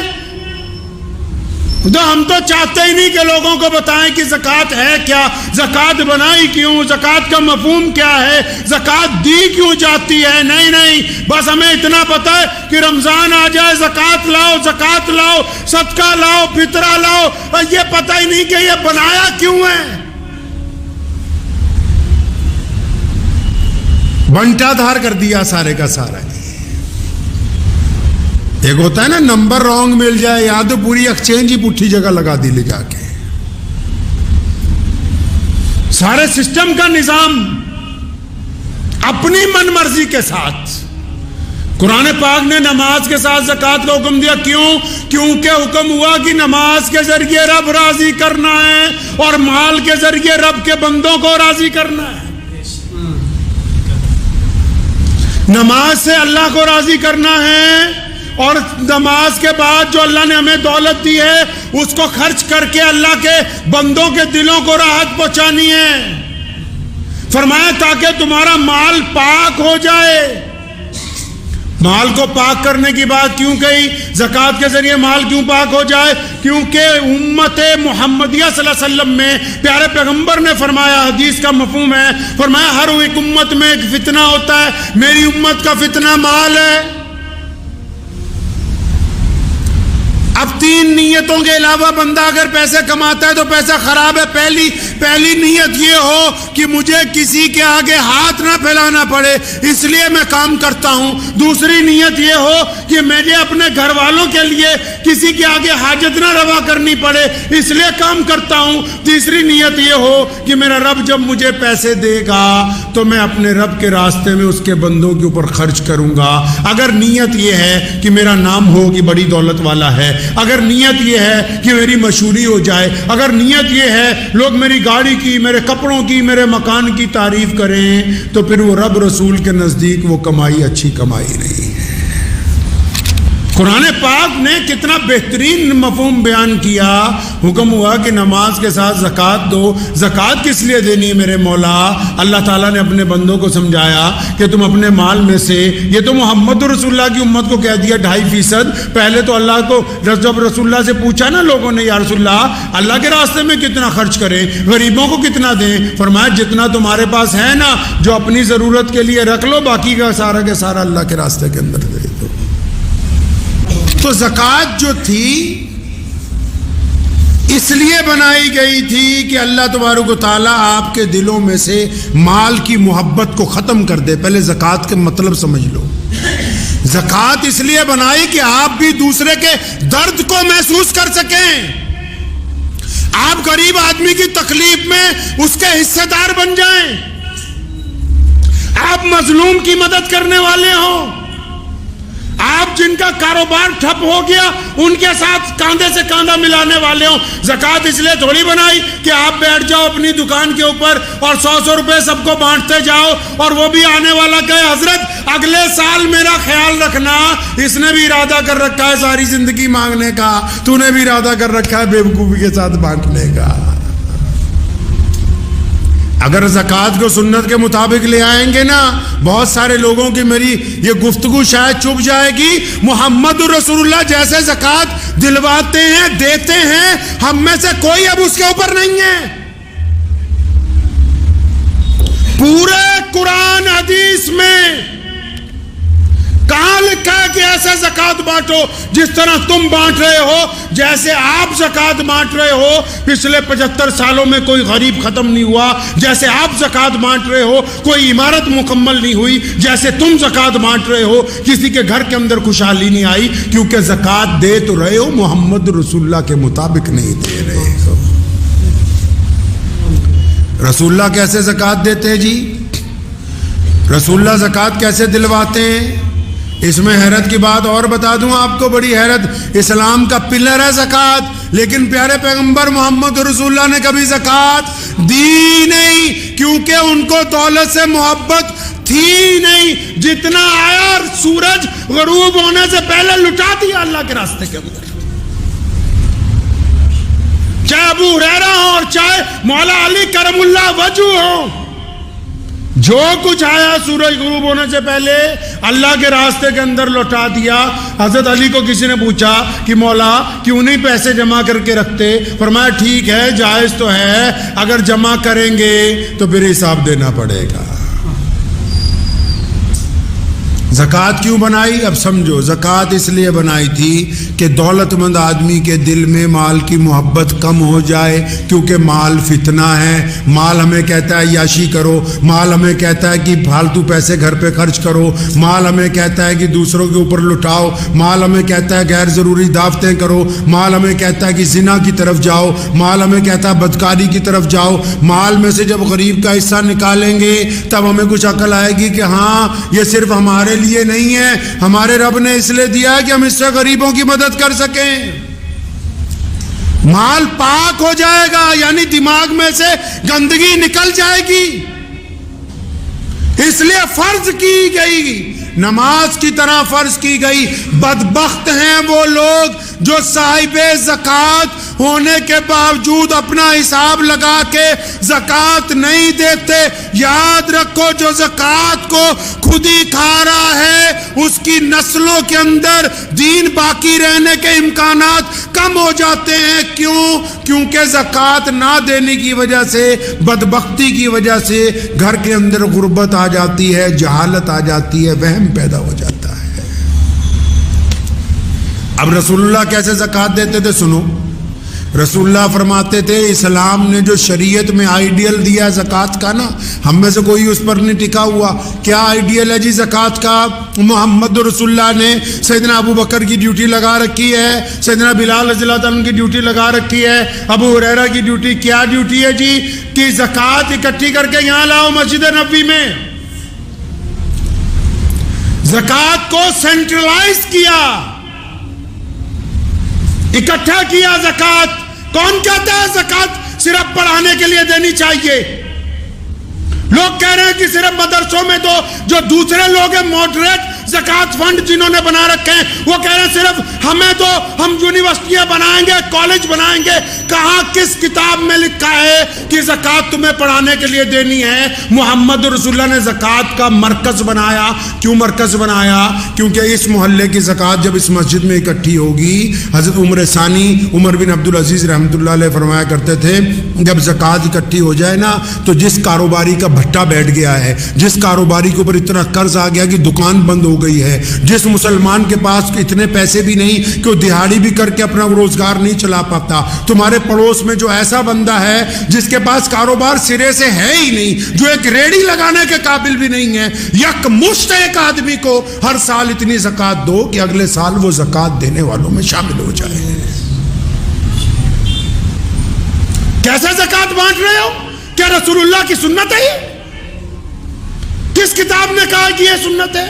تو ہم تو چاہتے ہی نہیں کہ لوگوں کو بتائیں کہ زکوٰۃ ہے کیا، زکوٰۃ بنائی کیوں، زکوٰۃ کا مفہوم کیا ہے، زکوٰۃ دی کیوں جاتی ہے۔ نہیں، بس ہمیں اتنا پتہ ہے کہ رمضان آ جائے زکوٰۃ لاؤ، زکوٰۃ لاؤ، صدقہ لاؤ، فطرہ لاؤ، اور یہ پتہ ہی نہیں کہ یہ بنایا کیوں ہے۔ بنٹا دھار کر دیا سارے کا سارا۔ ایک ہوتا ہے نا نمبر رانگ مل جائے، یا تو پوری ایکسچینج ہی پٹھی جگہ لگا دی لے جا کے۔ سارے سسٹم کا نظام اپنی من مرضی کے ساتھ۔ قرآن پاک نے نماز کے ساتھ زکوٰۃ کا حکم دیا، کیونکہ حکم ہوا کہ نماز کے ذریعے رب راضی کرنا ہے اور مال کے ذریعے رب کے بندوں کو راضی کرنا ہے۔ نماز سے اللہ کو راضی کرنا ہے، اور نماز کے بعد جو اللہ نے ہمیں دولت دی ہے اس کو خرچ کر کے اللہ کے بندوں کے دلوں کو راحت پہنچانی ہے۔ فرمایا تاکہ تمہارا مال پاک ہو جائے۔ مال کو پاک کرنے کی بات کیوں کہی؟ زکوٰۃ کے ذریعے مال کیوں پاک ہو جائے؟ کیونکہ امت محمدیہ صلی اللہ علیہ وسلم میں پیارے پیغمبر نے فرمایا، حدیث کا مفہوم ہے، فرمایا ہر ایک امت میں ایک فتنہ ہوتا ہے، میری امت کا فتنہ مال ہے۔ اب تین نیتوں کے علاوہ بندہ اگر پیسے کماتا ہے تو پیسہ خراب ہے۔ پہلی نیت یہ ہو کہ مجھے کسی کے آگے ہاتھ نہ پھیلانا پڑے، اس لیے میں کام کرتا ہوں۔ دوسری نیت یہ ہو کہ مجھے اپنے گھر والوں کے لیے کسی کے آگے حاجت نہ روا کرنی پڑے، اس لیے کام کرتا ہوں۔ تیسری نیت یہ ہو کہ میرا رب جب مجھے پیسے دے گا تو میں اپنے رب کے راستے میں اس کے بندوں کے اوپر خرچ کروں گا۔ اگر نیت یہ ہے کہ میرا نام ہو کہ بڑی دولت والا ہے، اگر نیت یہ ہے کہ میری مشہوری ہو جائے، اگر نیت یہ ہے لوگ میری گاڑی کی، میرے کپڑوں کی، میرے مکان کی تعریف کریں، تو پھر وہ رب رسول کے نزدیک وہ کمائی اچھی کمائی نہیں ہے۔ قرآن پاک نے کتنا بہترین مفہوم بیان کیا. حکم ہوا کہ نماز کے ساتھ زکوٰۃ دو. زکوٰۃ کس لیے دینی ہے میرے مولا؟ اللہ تعالیٰ نے اپنے بندوں کو سمجھایا کہ تم اپنے مال میں سے, یہ تو محمد رسول اللہ کی امت کو کہہ دیا 2.5%. پہلے تو اللہ کو جب رسول اللہ سے پوچھا نا لوگوں نے, یا رسول اللہ کے راستے میں کتنا خرچ کریں, غریبوں کو کتنا دیں؟ فرمایا جتنا تمہارے پاس ہے نا, جو اپنی ضرورت کے لیے رکھ لو, باقی کا سارا اللہ کے راستے کے اندر دے دو. تو زکوٰۃ جو تھی اس لیے بنائی گئی تھی کہ اللہ تبارک و تعالیٰ آپ کے دلوں میں سے مال کی محبت کو ختم کر دے. پہلے زکوٰۃ کے مطلب سمجھ لو. زکوٰۃ اس لیے بنائی کہ آپ بھی دوسرے کے درد کو محسوس کر سکیں. آپ غریب آدمی کی تکلیف میں اس کے حصے دار بن جائیں. آپ مظلوم کی مدد کرنے والے ہوں. آپ جن کا کاروبار ٹھپ ہو گیا ان کے ساتھ کاندھے سے کاندھا ملانے والے ہوں. زکوٰۃ اس لیے تھوڑی بنائی کہ آپ بیٹھ جاؤ اپنی دکان کے اوپر اور 100 روپے سب کو بانٹتے جاؤ, اور وہ بھی آنے والا کہے حضرت اگلے سال میرا خیال رکھنا, اس نے بھی ارادہ کر رکھا ہے ساری زندگی مانگنے کا, تو نے بھی ارادہ کر رکھا ہے بیوقوفی کے ساتھ بانٹنے کا. اگر زکوٰۃ کو سنت کے مطابق لے آئیں گے نا, بہت سارے لوگوں کی میری یہ گفتگو شاید چپ جائے گی. محمد رسول اللہ جیسے زکوٰۃ دلواتے ہیں, دیتے ہیں, ہم میں سے کوئی اب اس کے اوپر نہیں ہے. پورے قرآن حدیث میں کہاں لکھا ہے کہ ایسے زکوٰۃ بانٹو جس طرح تم بانٹ رہے ہو, جیسے آپ زکوٰۃ بانٹ رہے ہو. پچھلے 75 سالوں میں کوئی غریب ختم نہیں ہوا جیسے آپ زکوٰۃ بانٹ رہے ہو. کوئی عمارت مکمل نہیں ہوئی جیسے تم زکوٰۃ بانٹ رہے ہو. کسی کے گھر کے اندر خوشحالی نہیں آئی, کیونکہ زکوٰۃ دے تو رہے ہو, محمد رسول اللہ کے مطابق نہیں دے رہے ہو. رسول اللہ کیسے زکوٰۃ دیتے ہیں جی؟ رسول اللہ زکوٰۃ کیسے دلواتے ہیں؟ اس میں حیرت کی بات اور بتا دوں آپ کو, بڑی حیرت. اسلام کا پلر ہے زکوٰۃ, لیکن پیارے پیغمبر محمد رسول اللہ نے کبھی زکوٰۃ دی نہیں, کیونکہ ان کو دولت سے محبت تھی نہیں. جتنا آیا سورج غروب ہونے سے پہلے لٹا دیا اللہ کے راستے کے اندر. چاہے ابو ہریرہ ہو اور چاہے مولا علی کرم اللہ وجہ ہو, جو کچھ آیا سورج غروب ہونے سے پہلے اللہ کے راستے کے اندر لوٹا دیا. حضرت علی کو کسی نے پوچھا کہ مولا کیوں نہیں پیسے جمع کر کے رکھتے؟ فرمایا ٹھیک ہے, جائز تو ہے, اگر جمع کریں گے تو پھر حساب دینا پڑے گا. زکوٰۃ کیوں بنائی؟ اب سمجھو. زکوٰۃ اس لیے بنائی تھی کہ دولت مند آدمی کے دل میں مال کی محبت کم ہو جائے, کیونکہ مال فتنہ ہے. مال ہمیں کہتا ہے عیاشی کرو, مال ہمیں کہتا ہے کہ فالتو پیسے گھر پہ خرچ کرو, مال ہمیں کہتا ہے کہ دوسروں کے اوپر لٹاؤ, مال ہمیں کہتا ہے غیر ضروری دعوتیں کرو, مال ہمیں کہتا ہے کہ زنا کی طرف جاؤ, مال ہمیں کہتا ہے بدکاری کی طرف جاؤ. مال میں سے جب غریب کا حصہ نکالیں گے تب ہمیں کچھ عقل آئے گی کہ ہاں یہ صرف ہمارے لیے نہیں ہے, ہمارے رب نے اس لیے دیا ہے کہ ہم اس سے غریبوں کی مدد کر سکیں. مال پاک ہو جائے گا, یعنی دماغ میں سے گندگی نکل جائے گی. اس لیے فرض کی گئی, نماز کی طرح فرض کی گئی. بدبخت ہیں وہ لوگ جو صاحب زکوٰۃ ہونے کے باوجود اپنا حساب لگا کے زکوٰۃ نہیں دیتے. یاد رکھو, جو زکوٰۃ کو خود ہی کھا رہا ہے اس کی نسلوں کے اندر دین باقی رہنے کے امکانات کم ہو جاتے ہیں. کیوں؟ کیونکہ زکوٰۃ نہ دینے کی وجہ سے, بدبختی کی وجہ سے گھر کے اندر غربت آ جاتی ہے, جہالت آ جاتی ہے, وہم پیدا ہو جاتا ہے. اب رسول اللہ کیسے زکوٰۃ دیتے تھے سنو. رسول اللہ فرماتے تھے, اسلام نے جو شریعت میں آئیڈیل دیا زکوٰۃ کا نا, ہم میں سے کوئی اس پر نہیں ٹکا ہوا. کیا آئیڈیل ہے جی زکوٰۃ کا؟ محمد رسول اللہ نے سیدنا ابو بکر کی ڈیوٹی لگا رکھی ہے, سیدنا بلال رضی اللہ تعالیٰ کی ڈیوٹی لگا رکھی ہے, ابو ہریرہ کی ڈیوٹی. کیا ڈیوٹی ہے جی؟ کہ زکوٰۃ اکٹھی کر کے یہاں لاؤ مسجد نبوی میں. زکوٰۃ کو سینٹرلائز کیا, اکٹھا کیا. زکوٰۃ کون کہتا ہے زکوٰۃ صرف پڑھانے کے لیے دینی چاہیے؟ لوگ کہہ رہے ہیں کہ صرف مدرسوں میں دو. جو دوسرے لوگ ہیں ماڈریٹ, زکات فنڈ جنہوں نے بنا رکھے ہیں وہ کہہ رہے ہیں صرف ہمیں تو ہم یونیورسٹیاں بنائیں گے, کالج بنائیں گے. کہاں کس کتاب میں لکھا ہے کہ زکات تمہیں پڑھانے کے لیے دینی ہے؟ محمد رسول اللہ نے زکات کا مرکز بنایا. کیوں مرکز بنایا؟ کیونکہ اس محلے کی زکات جب اس مسجد میں اکٹھی ہوگی, حضرت عمر ثانی عمر بن عبدالعزیز رحمۃ اللہ علیہ فرمایا کرتے تھے جب زکات اکٹھی ہو جائے نا تو جس کاروباری کا بھٹا بیٹھ گیا ہے, جس کاروباری کے اوپر اتنا قرض آ گیا کہ دکان بند ہو گئی ہے, جس مسلمان کے پاس اتنے پیسے بھی نہیں کہ وہ دہاڑی بھی کر کے اپنا روزگار نہیں چلا پاتا, تمہارے پڑوس میں جو ایسا بندہ ہے جس کے پاس کاروبار سرے سے ہے ہی نہیں, جو ایک ریڑھی لگانے کے قابل بھی نہیں ہے, یک مشت ایک آدمی کو ہر سال اتنی زکات دو کہ اگلے سال وہ زکات دینے والوں میں شامل ہو جائے. کیسے زکات بانٹ رہے ہو؟ کیا رسول اللہ کی سنت ہے یہ؟ کس کتاب نے کہا کہ یہ سنت ہے؟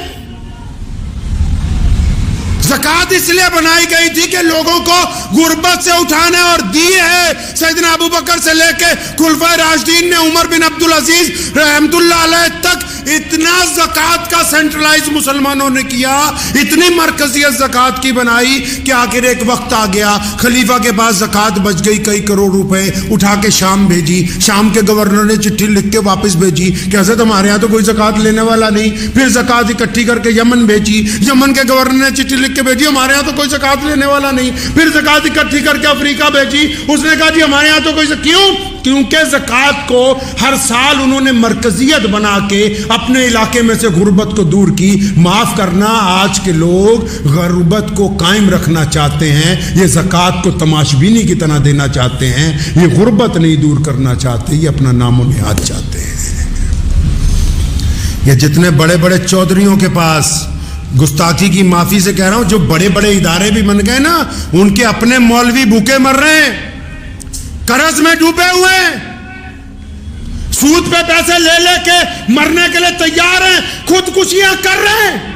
زکات اس لیے بنائی گئی تھی کہ لوگوں کو غربت سے اٹھانے, اور دی ہے سیدنا ابو بکر سے لے کے خلفائے راشدین نے, عمر بن عبدالعزیز رحمت اللہ علیہ تک اتنا زکات کا سینٹرلائز مسلمانوں نے کیا, اتنی مرکزیت زکات کی بنائی کہ آخر ایک وقت آ گیا خلیفہ کے پاس زکات بچ گئی کئی کروڑ روپے, اٹھا کے شام بھیجی. شام کے گورنر نے چٹھی لکھ کے واپس بھیجی کہ حضرت ہمارے ہاں تو کوئی زکات لینے والا نہیں. پھر زکات اکٹھی کر کے یمن بھیجی. یمن کے گورنر نے چٹھی لکھ کے بھیجی ہمارے ہاں تو کوئی زکات لینے والا نہیں. پھر زکات اکٹھی کر کے افریقہ بھیجی. اس نے کہا جی ہمارے ہاں تو کوئی کیوں؟ کیونکہ زکات کو ہر سال انہوں نے مرکزیت بنا کے اپنے علاقے میں سے غربت کو دور کی. معاف کرنا, آج کے لوگ غربت کو قائم رکھنا چاہتے ہیں, یہ زکات کو تماشبینی کی طرح دینا چاہتے ہیں. یہ غربت نہیں دور کرنا چاہتے, یہ اپنا نام و نہاد چاہتے ہیں. یہ جتنے بڑے بڑے چودھریوں کے پاس, گستاخی کی معافی سے کہہ رہا ہوں, جو بڑے بڑے ادارے بھی بن گئے نا, ان کے اپنے مولوی بھوکے مر رہے ہیں, قرض میں ڈوبے ہوئے ہیں, سود پہ پیسے لے لے کے مرنے کے لیے تیار ہیں, خودکشیاں کر رہے ہیں.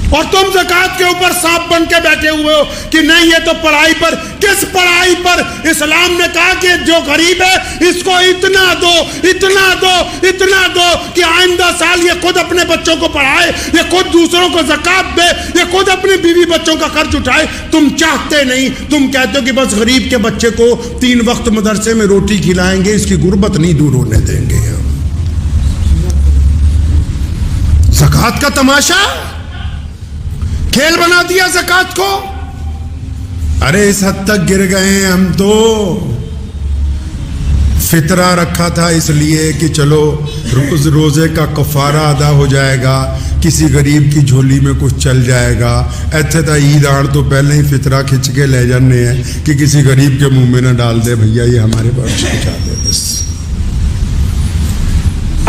اور تم زکات کے اوپر سانپ بن کے بیٹھے ہوئے ہو کہ نہیں یہ تو پڑھائی پر. کس پڑھائی پر؟ اسلام نے کہا کہ جو غریب ہے اس کو اتنا دو, اتنا دو, اتنا دو کہ آئندہ سال یہ خود اپنے بچوں کو پڑھائے, یہ خود دوسروں کو زکات دے, یہ خود اپنی بیوی بچوں کا خرچ اٹھائے. تم چاہتے نہیں, تم کہتے ہو کہ بس غریب کے بچے کو 3 وقت مدرسے میں روٹی کھلائیں گے, اس کی غربت نہیں دور ہونے دیں گے. زکات کا تماشا کھیل بنا دیا زکات کو. ارے اس حد تک گر گئے ہیں ہم تو. فطرہ رکھا تھا اس لیے کہ چلو روزے کا کفارہ ادا ہو جائے گا, کسی غریب کی جھولی میں کچھ چل جائے گا. ایتھے تا عید آڑ تو پہلے ہی فطرہ کھچ کے لے جانے ہیں کہ کسی غریب کے منہ میں نہ ڈال دے, بھیا یہ ہمارے پاس پہنچا دے بس.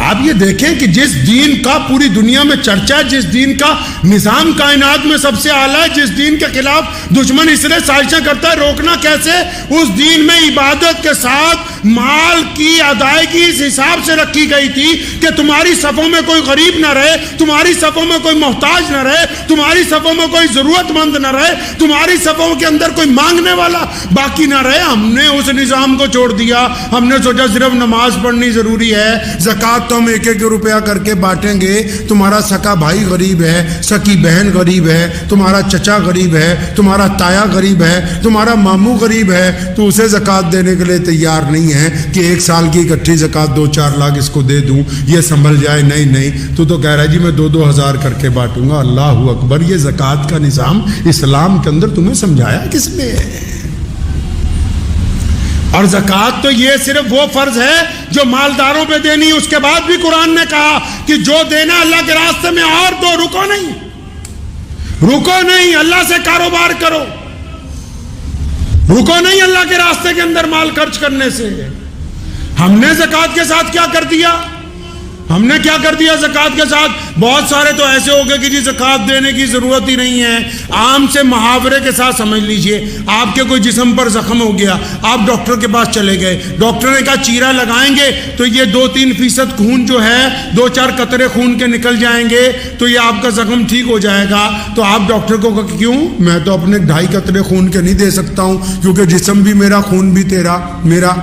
آپ یہ دیکھیں کہ جس دین کا پوری دنیا میں چرچا ہے, جس دین کا نظام کائنات میں سب سے اعلیٰ ہے, جس دین کے خلاف دشمن اس طرح سازشیں کرتا ہے, روکنا کیسے؟ اس دین میں عبادت کے ساتھ مال کی ادائیگی اس حساب سے رکھی گئی تھی کہ تمہاری صفوں میں کوئی غریب نہ رہے, تمہاری صفوں میں کوئی محتاج نہ رہے, تمہاری صفوں میں کوئی ضرورت مند نہ رہے, تمہاری صفوں کے اندر کوئی مانگنے والا باقی نہ رہے. ہم نے اس نظام کو چھوڑ دیا. ہم نے سوچا صرف نماز پڑھنی ضروری ہے, زکات تو ہم 1-1 روپیہ کر کے بانٹیں گے. تمہارا سکا بھائی غریب ہے, سکی بہن غریب ہے, تمہارا چچا غریب ہے, تمہارا تایا غریب ہے, تمہارا ماموں غریب ہے, تو اسے زکات دینے کے لیے تیار نہیں ہے کہ 1 سال کی اکٹھی زکات 2-4 لاکھ اس کو دے دوں, یہ سنبھل جائے. نہیں نہیں, تو کہہ رہا ہے جی میں 2-2 ہزار کر کے بانٹوں گا. اللہ اکبر. یہ زکات کا نظام اسلام کے اندر تمہیں سمجھایا کس نے؟ اور زکات تو یہ صرف وہ فرض ہے جو مالداروں پہ دینی. اس کے بعد بھی قرآن نے کہا کہ جو دینا اللہ کے راستے میں اور دو, رکو نہیں, رکو نہیں, اللہ سے کاروبار کرو, رکو نہیں اللہ کے راستے کے اندر مال خرچ کرنے سے. ہم نے زکات کے ساتھ کیا کر دیا؟ ہم نے کیا کر دیا زکات کے ساتھ؟ بہت سارے تو ایسے ہو گئے کہ جی زکات دینے کی ضرورت ہی نہیں ہے. عام سے محاورے کے ساتھ سمجھ لیجئے, آپ کے کوئی جسم پر زخم ہو گیا, آپ ڈاکٹر کے پاس چلے گئے, ڈاکٹر نے کہا چیرا لگائیں گے تو یہ 2-3% خون جو ہے 2-4 قطرے خون کے نکل جائیں گے تو یہ آپ کا زخم ٹھیک ہو جائے گا. تو آپ ڈاکٹر کو کہا کیوں؟ میں تو اپنے 2.5 قطرے خون کے نہیں دے سکتا ہوں, کیونکہ جسم بھی میرا, خون بھی تیرا, میرا.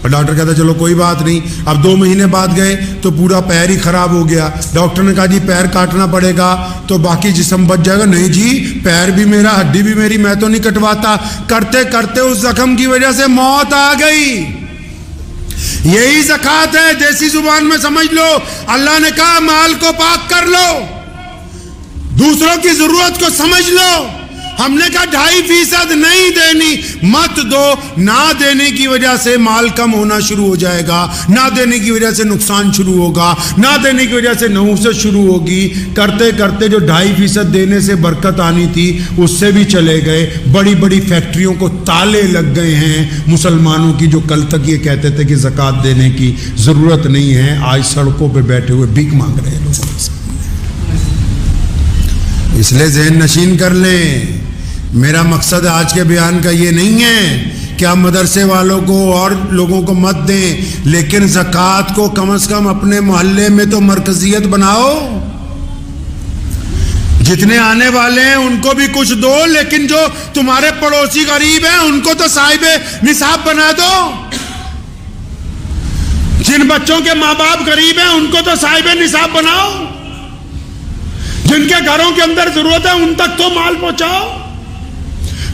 اور ڈاکٹر کہتا چلو کوئی بات نہیں. اب 2 مہینے بعد گئے تو پورا پیر ہی خراب ہو گیا. ڈاکٹر نے کہا جی پیر کاٹنا پڑے گا تو باقی جسم بچ جائے گا. نہیں جی پیر بھی میرا, ہڈی بھی میری, میں تو نہیں کٹواتا. کرتے کرتے اس زخم کی وجہ سے موت آ گئی. یہی زکوٰۃ ہے. دیسی زبان میں سمجھ لو, اللہ نے کہا مال کو پاک کر لو, دوسروں کی ضرورت کو سمجھ لو. ہم نے کہا 2.5% نہیں دینی, مت دو. نہ دینے کی وجہ سے مال کم ہونا شروع ہو جائے گا, نہ دینے کی وجہ سے نقصان شروع ہوگا, نہ دینے کی وجہ سے نحوست شروع ہوگی. کرتے کرتے جو 2.5% دینے سے برکت آنی تھی اس سے بھی چلے گئے. بڑی بڑی فیکٹریوں کو تالے لگ گئے ہیں مسلمانوں کی, جو کل تک یہ کہتے تھے کہ زکوٰۃ دینے کی ضرورت نہیں ہے, آج سڑکوں پہ بیٹھے ہوئے بھیک مانگ رہے ہیں لوگوں سے. اس لیے ذہن نشین کر لیں. میرا مقصد آج کے بیان کا یہ نہیں ہے کہ آپ مدرسے والوں کو اور لوگوں کو مت دیں, لیکن زکوٰۃ کو کم از کم اپنے محلے میں تو مرکزیت بناؤ. جتنے آنے والے ہیں ان کو بھی کچھ دو, لیکن جو تمہارے پڑوسی غریب ہیں ان کو تو صاحب نصاب بنا دو. جن بچوں کے ماں باپ غریب ہیں ان کو تو صاحب نصاب بناؤ. جن کے گھروں کے اندر ضرورت ہے ان تک تو مال پہنچاؤ.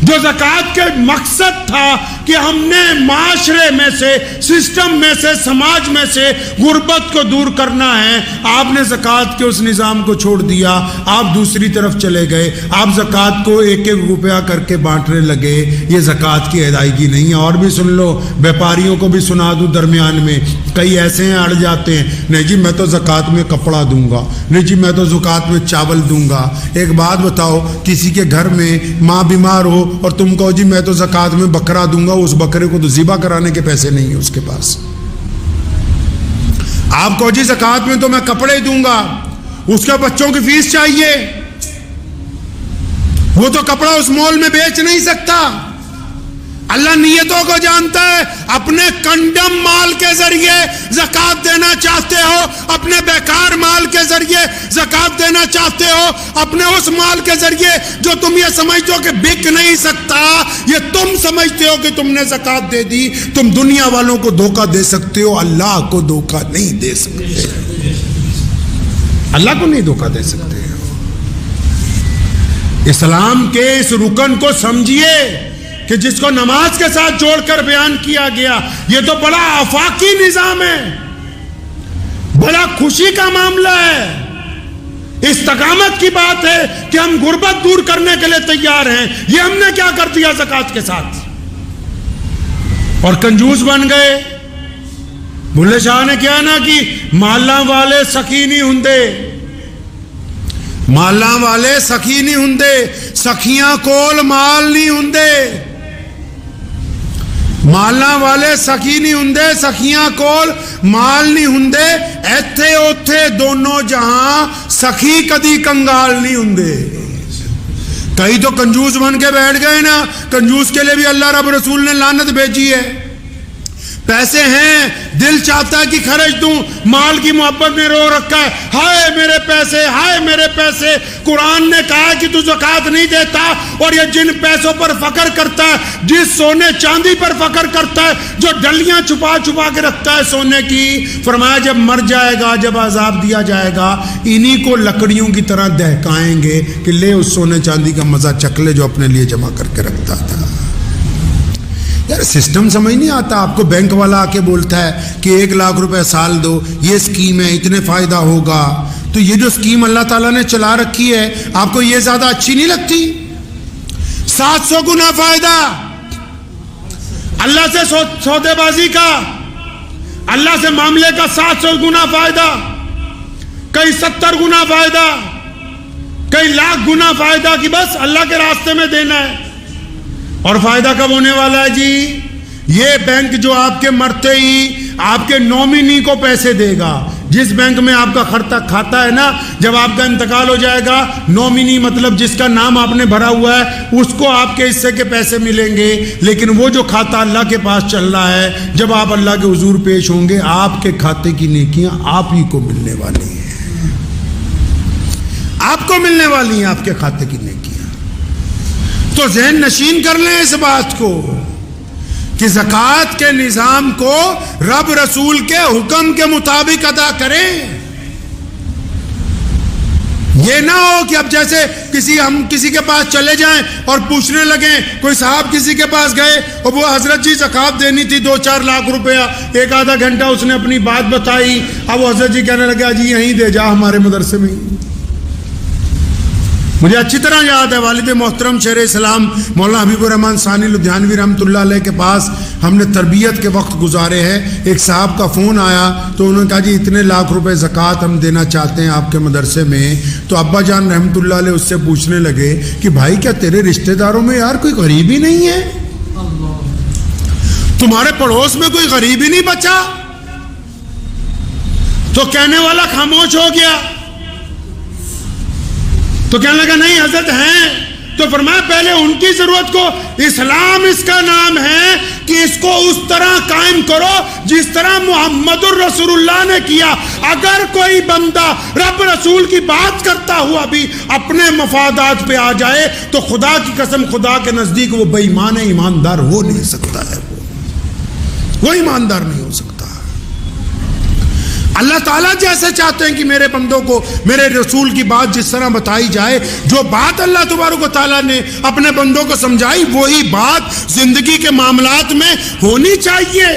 جو زکوٰۃ کے مقصد تھا کہ ہم نے معاشرے میں سے, سسٹم میں سے, سماج میں سے غربت کو دور کرنا ہے, آپ نے زکوٰۃ کے اس نظام کو چھوڑ دیا. آپ دوسری طرف چلے گئے. آپ زکوٰۃ کو 1-1 روپیہ کر کے بانٹنے لگے. یہ زکوٰۃ کی ادائیگی نہیں ہے. اور بھی سن لو, بیپاریوں کو بھی سنا دوں درمیان میں. کئی ایسے ہیں اڑ جاتے ہیں, نہیں جی میں تو زکوٰۃ میں کپڑا دوں گا, نہیں جی میں تو زکوٰۃ میں چاول دوں گا. ایک بات بتاؤ, کسی کے گھر میں ماں بیمار ہو اور تم کہو جی میں تو زکوٰۃ میں بکرا دوں گا, اس بکرے کو تو ذبح کرانے کے پیسے نہیں ہیں اس کے پاس. آپ کہو جی زکوٰۃ میں تو میں کپڑے دوں گا, اس کے بچوں کی فیس چاہیے, وہ تو کپڑا اس مال میں بیچ نہیں سکتا. اللہ نیتوں کو جانتا ہے. اپنے کنڈم مال کے ذریعے زکوٰۃ دینا چاہتے ہو, اپنے بیکار مال کے ذریعے زکوٰۃ دینا چاہتے ہو, اپنے اس مال کے ذریعے جو تم یہ سمجھتے ہو کہ بک نہیں سکتا, یہ تم سمجھتے ہو کہ تم نے زکوٰۃ دے دی, تم دنیا والوں کو دھوکہ دے سکتے ہو, اللہ کو دھوکہ نہیں دے سکتے. اللہ کو نہیں دھوکہ دے سکتے. اسلام کے اس رکن کو سمجھیے کہ جس کو نماز کے ساتھ جوڑ کر بیان کیا گیا. یہ تو بڑا آفاقی نظام ہے, بڑا خوشی کا معاملہ ہے, استقامت کی بات ہے کہ ہم غربت دور کرنے کے لیے تیار ہیں. یہ ہم نے کیا کر دیا زکوٰۃ کے ساتھ, اور کنجوس بن گئے. بھلے شاہ نے کیا نا کہ مالاں والے سخی نہیں ہوندے, مالاں والے سخی نہیں ہوندے, سخیاں کول مال نہیں ہوندے. مالاں والے سخی نہیں ہوندے, سخیاں کول مال نہیں ہوندے. ایتھے اوتھے دونوں جہاں سخی کدی کنگال نہیں ہوندے. کئی تو کنجوس بن کے بیٹھ گئے نا. کنجوس کے لیے بھی اللہ رب رسول نے لعنت بھیجی ہے. پیسے ہیں, دل چاہتا ہے کہ خرچ دوں, مال کی محبت نے رو رکھا ہے, ہائے میرے پیسے, ہائے میرے پیسے. قرآن نے کہا کہ تو زکوٰۃ نہیں دیتا, اور یہ جن پیسوں پر فخر کرتا ہے, جس سونے چاندی پر فخر کرتا ہے, جو ڈلیاں چھپا چھپا کے رکھتا ہے سونے کی, فرمایا جب مر جائے گا, جب عذاب دیا جائے گا, انہی کو لکڑیوں کی طرح دہکائیں گے کہ لے اس سونے چاندی کا مزہ چکھ لے جو اپنے لیے جمع کر کے رکھتا تھا. یار سسٹم سمجھ نہیں آتا. آپ کو بینک والا آ کے بولتا ہے کہ 1 لاکھ روپے سال دو, یہ اسکیم ہے, اتنے فائدہ ہوگا. تو یہ جو اسکیم اللہ تعالیٰ نے چلا رکھی ہے, آپ کو یہ زیادہ اچھی نہیں لگتی؟ 700 گنا فائدہ اللہ سے سودے بازی کا, اللہ سے معاملے کا 700 گنا فائدہ, کئی 70 گنا فائدہ, کئی لاکھ گنا فائدہ کہ بس اللہ کے راستے میں دینا ہے. اور فائدہ کب ہونے والا ہے جی؟ یہ بینک جو آپ کے مرتے ہی آپ کے نومینی کو پیسے دے گا. جس بینک میں آپ کا کھاتا ہے نا, جب آپ کا انتقال ہو جائے گا, نومینی مطلب جس کا نام آپ نے بھرا ہوا ہے, اس کو آپ کے حصے کے پیسے ملیں گے. لیکن وہ جو کھاتا اللہ کے پاس چل رہا ہے, جب آپ اللہ کے حضور پیش ہوں گے, آپ کے کھاتے کی نیکیاں آپ ہی کو ملنے والی ہیں, آپ کو ملنے والی ہیں آپ کے کھاتے کی نیکیاں. تو ذہن نشین کر لیں اس بات کو کہ زکوٰۃ کے نظام کو رب رسول کے حکم کے مطابق ادا کریں. یہ نہ ہو کہ اب جیسے ہم کسی کے پاس چلے جائیں اور پوچھنے لگیں. کوئی صاحب کسی کے پاس گئے اور وہ حضرت جی زکوٰۃ دینی تھی 2-4 لاکھ روپیہ, ایک آدھا گھنٹہ اس نے اپنی بات بتائی. اب وہ حضرت جی کہنے لگا جی یہیں دے جا ہمارے مدرسے میں. مجھے اچھی طرح یاد ہے والد محترم شیر اسلام مولانا حبیب الرحمن ثانی لدھیانوی رحمۃ اللہ علیہ کے پاس ہم نے تربیت کے وقت گزارے ہیں. ایک صاحب کا فون آیا تو انہوں نے کہا جی اتنے لاکھ روپے زکوٰۃ ہم دینا چاہتے ہیں آپ کے مدرسے میں. تو ابا جان رحمۃ اللہ علیہ اس سے پوچھنے لگے کہ بھائی کیا تیرے رشتہ داروں میں یار کوئی غریب ہی نہیں ہے؟ تمہارے پڑوس میں کوئی غریب ہی نہیں بچا؟ تو کہنے والا خاموش ہو گیا. تو کہنے لگا نہیں حضرت ہیں. تو فرمایا پہلے ان کی ضرورت کو, اسلام اس کا نام ہے کہ اس کو اس طرح قائم کرو جس طرح محمد الرسول اللہ نے کیا. اگر کوئی بندہ رب رسول کی بات کرتا ہوا بھی اپنے مفادات پہ آ جائے تو خدا کی قسم خدا کے نزدیک وہ بے ایمان ہے, ایماندار ہو نہیں سکتا ہے. وہ ایماندار نہیں ہو سکتا. اللہ تعالیٰ جیسے چاہتے ہیں کہ میرے بندوں کو میرے رسول کی بات جس طرح بتائی جائے, جو بات اللہ تبارک و تعالیٰ نے اپنے بندوں کو سمجھائی وہی بات زندگی کے معاملات میں ہونی چاہیے.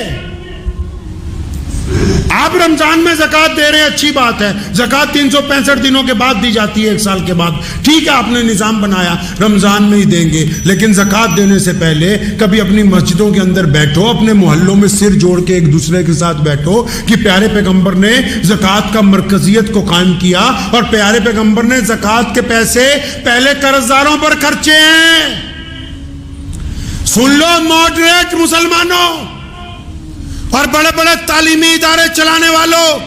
آپ رمضان میں زکوٰۃ دے رہے ہیں, اچھی بات ہے. زکوٰۃ 365 دنوں کے بعد دی جاتی ہے, 1 سال کے بعد. ٹھیک ہے, آپ نے نظام بنایا رمضان میں ہی دیں گے, لیکن زکوٰۃ دینے سے پہلے کبھی اپنی مسجدوں کے اندر بیٹھو, اپنے محلوں میں سر جوڑ کے ایک دوسرے کے ساتھ بیٹھو کہ پیارے پیغمبر نے زکوٰۃ کا مرکزیت کو قائم کیا اور پیارے پیغمبر نے زکوٰۃ کے پیسے پہلے قرض داروں پر خرچے ہیں. سن لو ماڈریٹ مسلمانوں اور بڑے بڑے تعلیمی ادارے چلانے والوں,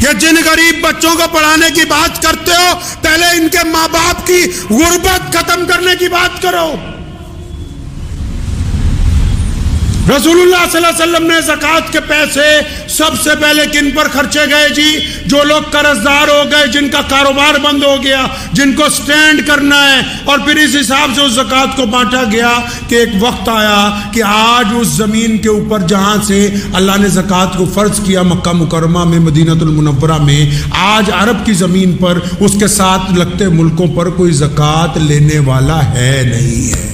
کہ جن غریب بچوں کو پڑھانے کی بات کرتے ہو پہلے ان کے ماں باپ کی غربت ختم کرنے کی بات کرو. رسول اللہ صلی اللہ علیہ وسلم نے زکوٰۃ کے پیسے سب سے پہلے کن پر خرچے گئے جی؟ جو لوگ قرض دار ہو گئے, جن کا کاروبار بند ہو گیا, جن کو سٹینڈ کرنا ہے. اور پھر اس حساب سے اس زکوٰۃ کو بانٹا گیا کہ ایک وقت آیا کہ آج اس زمین کے اوپر جہاں سے اللہ نے زکوٰۃ کو فرض کیا مکہ مکرمہ میں, مدینہ المنورہ میں, آج عرب کی زمین پر اس کے ساتھ لگتے ملکوں پر کوئی زکوٰۃ لینے والا ہے نہیں ہے.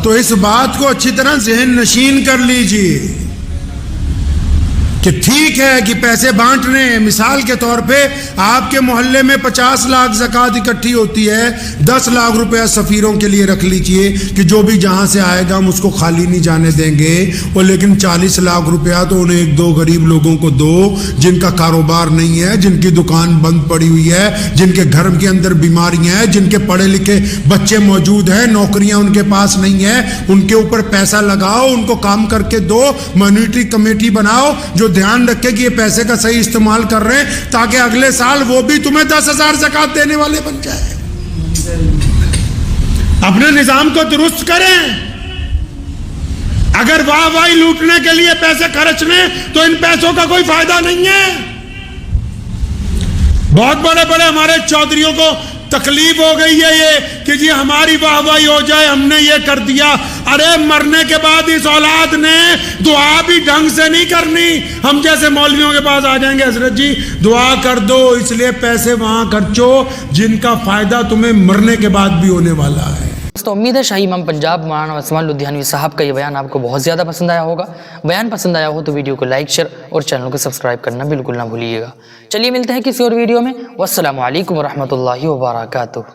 تو اس بات کو اچھی طرح ذہن نشین کر لیجیے کہ ٹھیک ہے کہ پیسے بانٹ رہے ہیں. مثال کے طور پہ آپ کے محلے میں 50 لاکھ زکوٰۃ اکٹھی ہوتی ہے, 10 لاکھ روپیہ سفیروں کے لیے رکھ لیجئے کہ جو بھی جہاں سے آئے گا ہم اس کو خالی نہیں جانے دیں گے. اور لیکن 40 لاکھ روپیہ تو انہیں 1-2 غریب لوگوں کو دو جن کا کاروبار نہیں ہے, جن کی دکان بند پڑی ہوئی ہے, جن کے گھر کے اندر بیماریاں ہیں, جن کے پڑھے لکھے بچے موجود ہیں, نوکریاں ان کے پاس نہیں ہیں. ان کے اوپر پیسہ لگاؤ, ان کو کام کر کے دو, مانیٹری کمیٹی بناؤ جو دھیان رکھے کہ یہ پیسے کا صحیح استعمال کر رہے ہیں تاکہ اگلے سال وہ بھی تمہیں 10,000 زکوٰۃ دینے والے بن جائے. اپنے نظام کو درست کریں. اگر واہ واہی لوٹنے کے لیے پیسے خرچنے تو ان پیسوں کا کوئی فائدہ نہیں ہے. بہت بڑے بڑے ہمارے چودھریوں کو تکلیف ہو گئی ہے یہ کہ جی ہماری واہ واہی ہو جائے, ہم نے یہ کر دیا. ارے مرنے کے بعد اس اولاد نے دعا بھی ڈھنگ سے نہیں کرنی. ہم جیسے مولویوں کے پاس آ جائیں گے, حضرت جی دعا کر دو, اس لیے پیسے وہاں خرچو جن کا فائدہ تمہیں مرنے کے بعد بھی ہونے والا ہے. تو امید ہے شاہی امام پنجاب مولانا عثمان لدھیانوی صاحب کا یہ بیان آپ کو بہت زیادہ پسند آیا ہوگا. بیان پسند آیا ہو تو ویڈیو کو لائک, شیئر اور چینل کو سبسکرائب کرنا بالکل نہ بھولیے گا. چلیے ملتے ہیں کسی اور ویڈیو میں. والسلام علیکم ورحمۃ اللہ وبرکاتہ.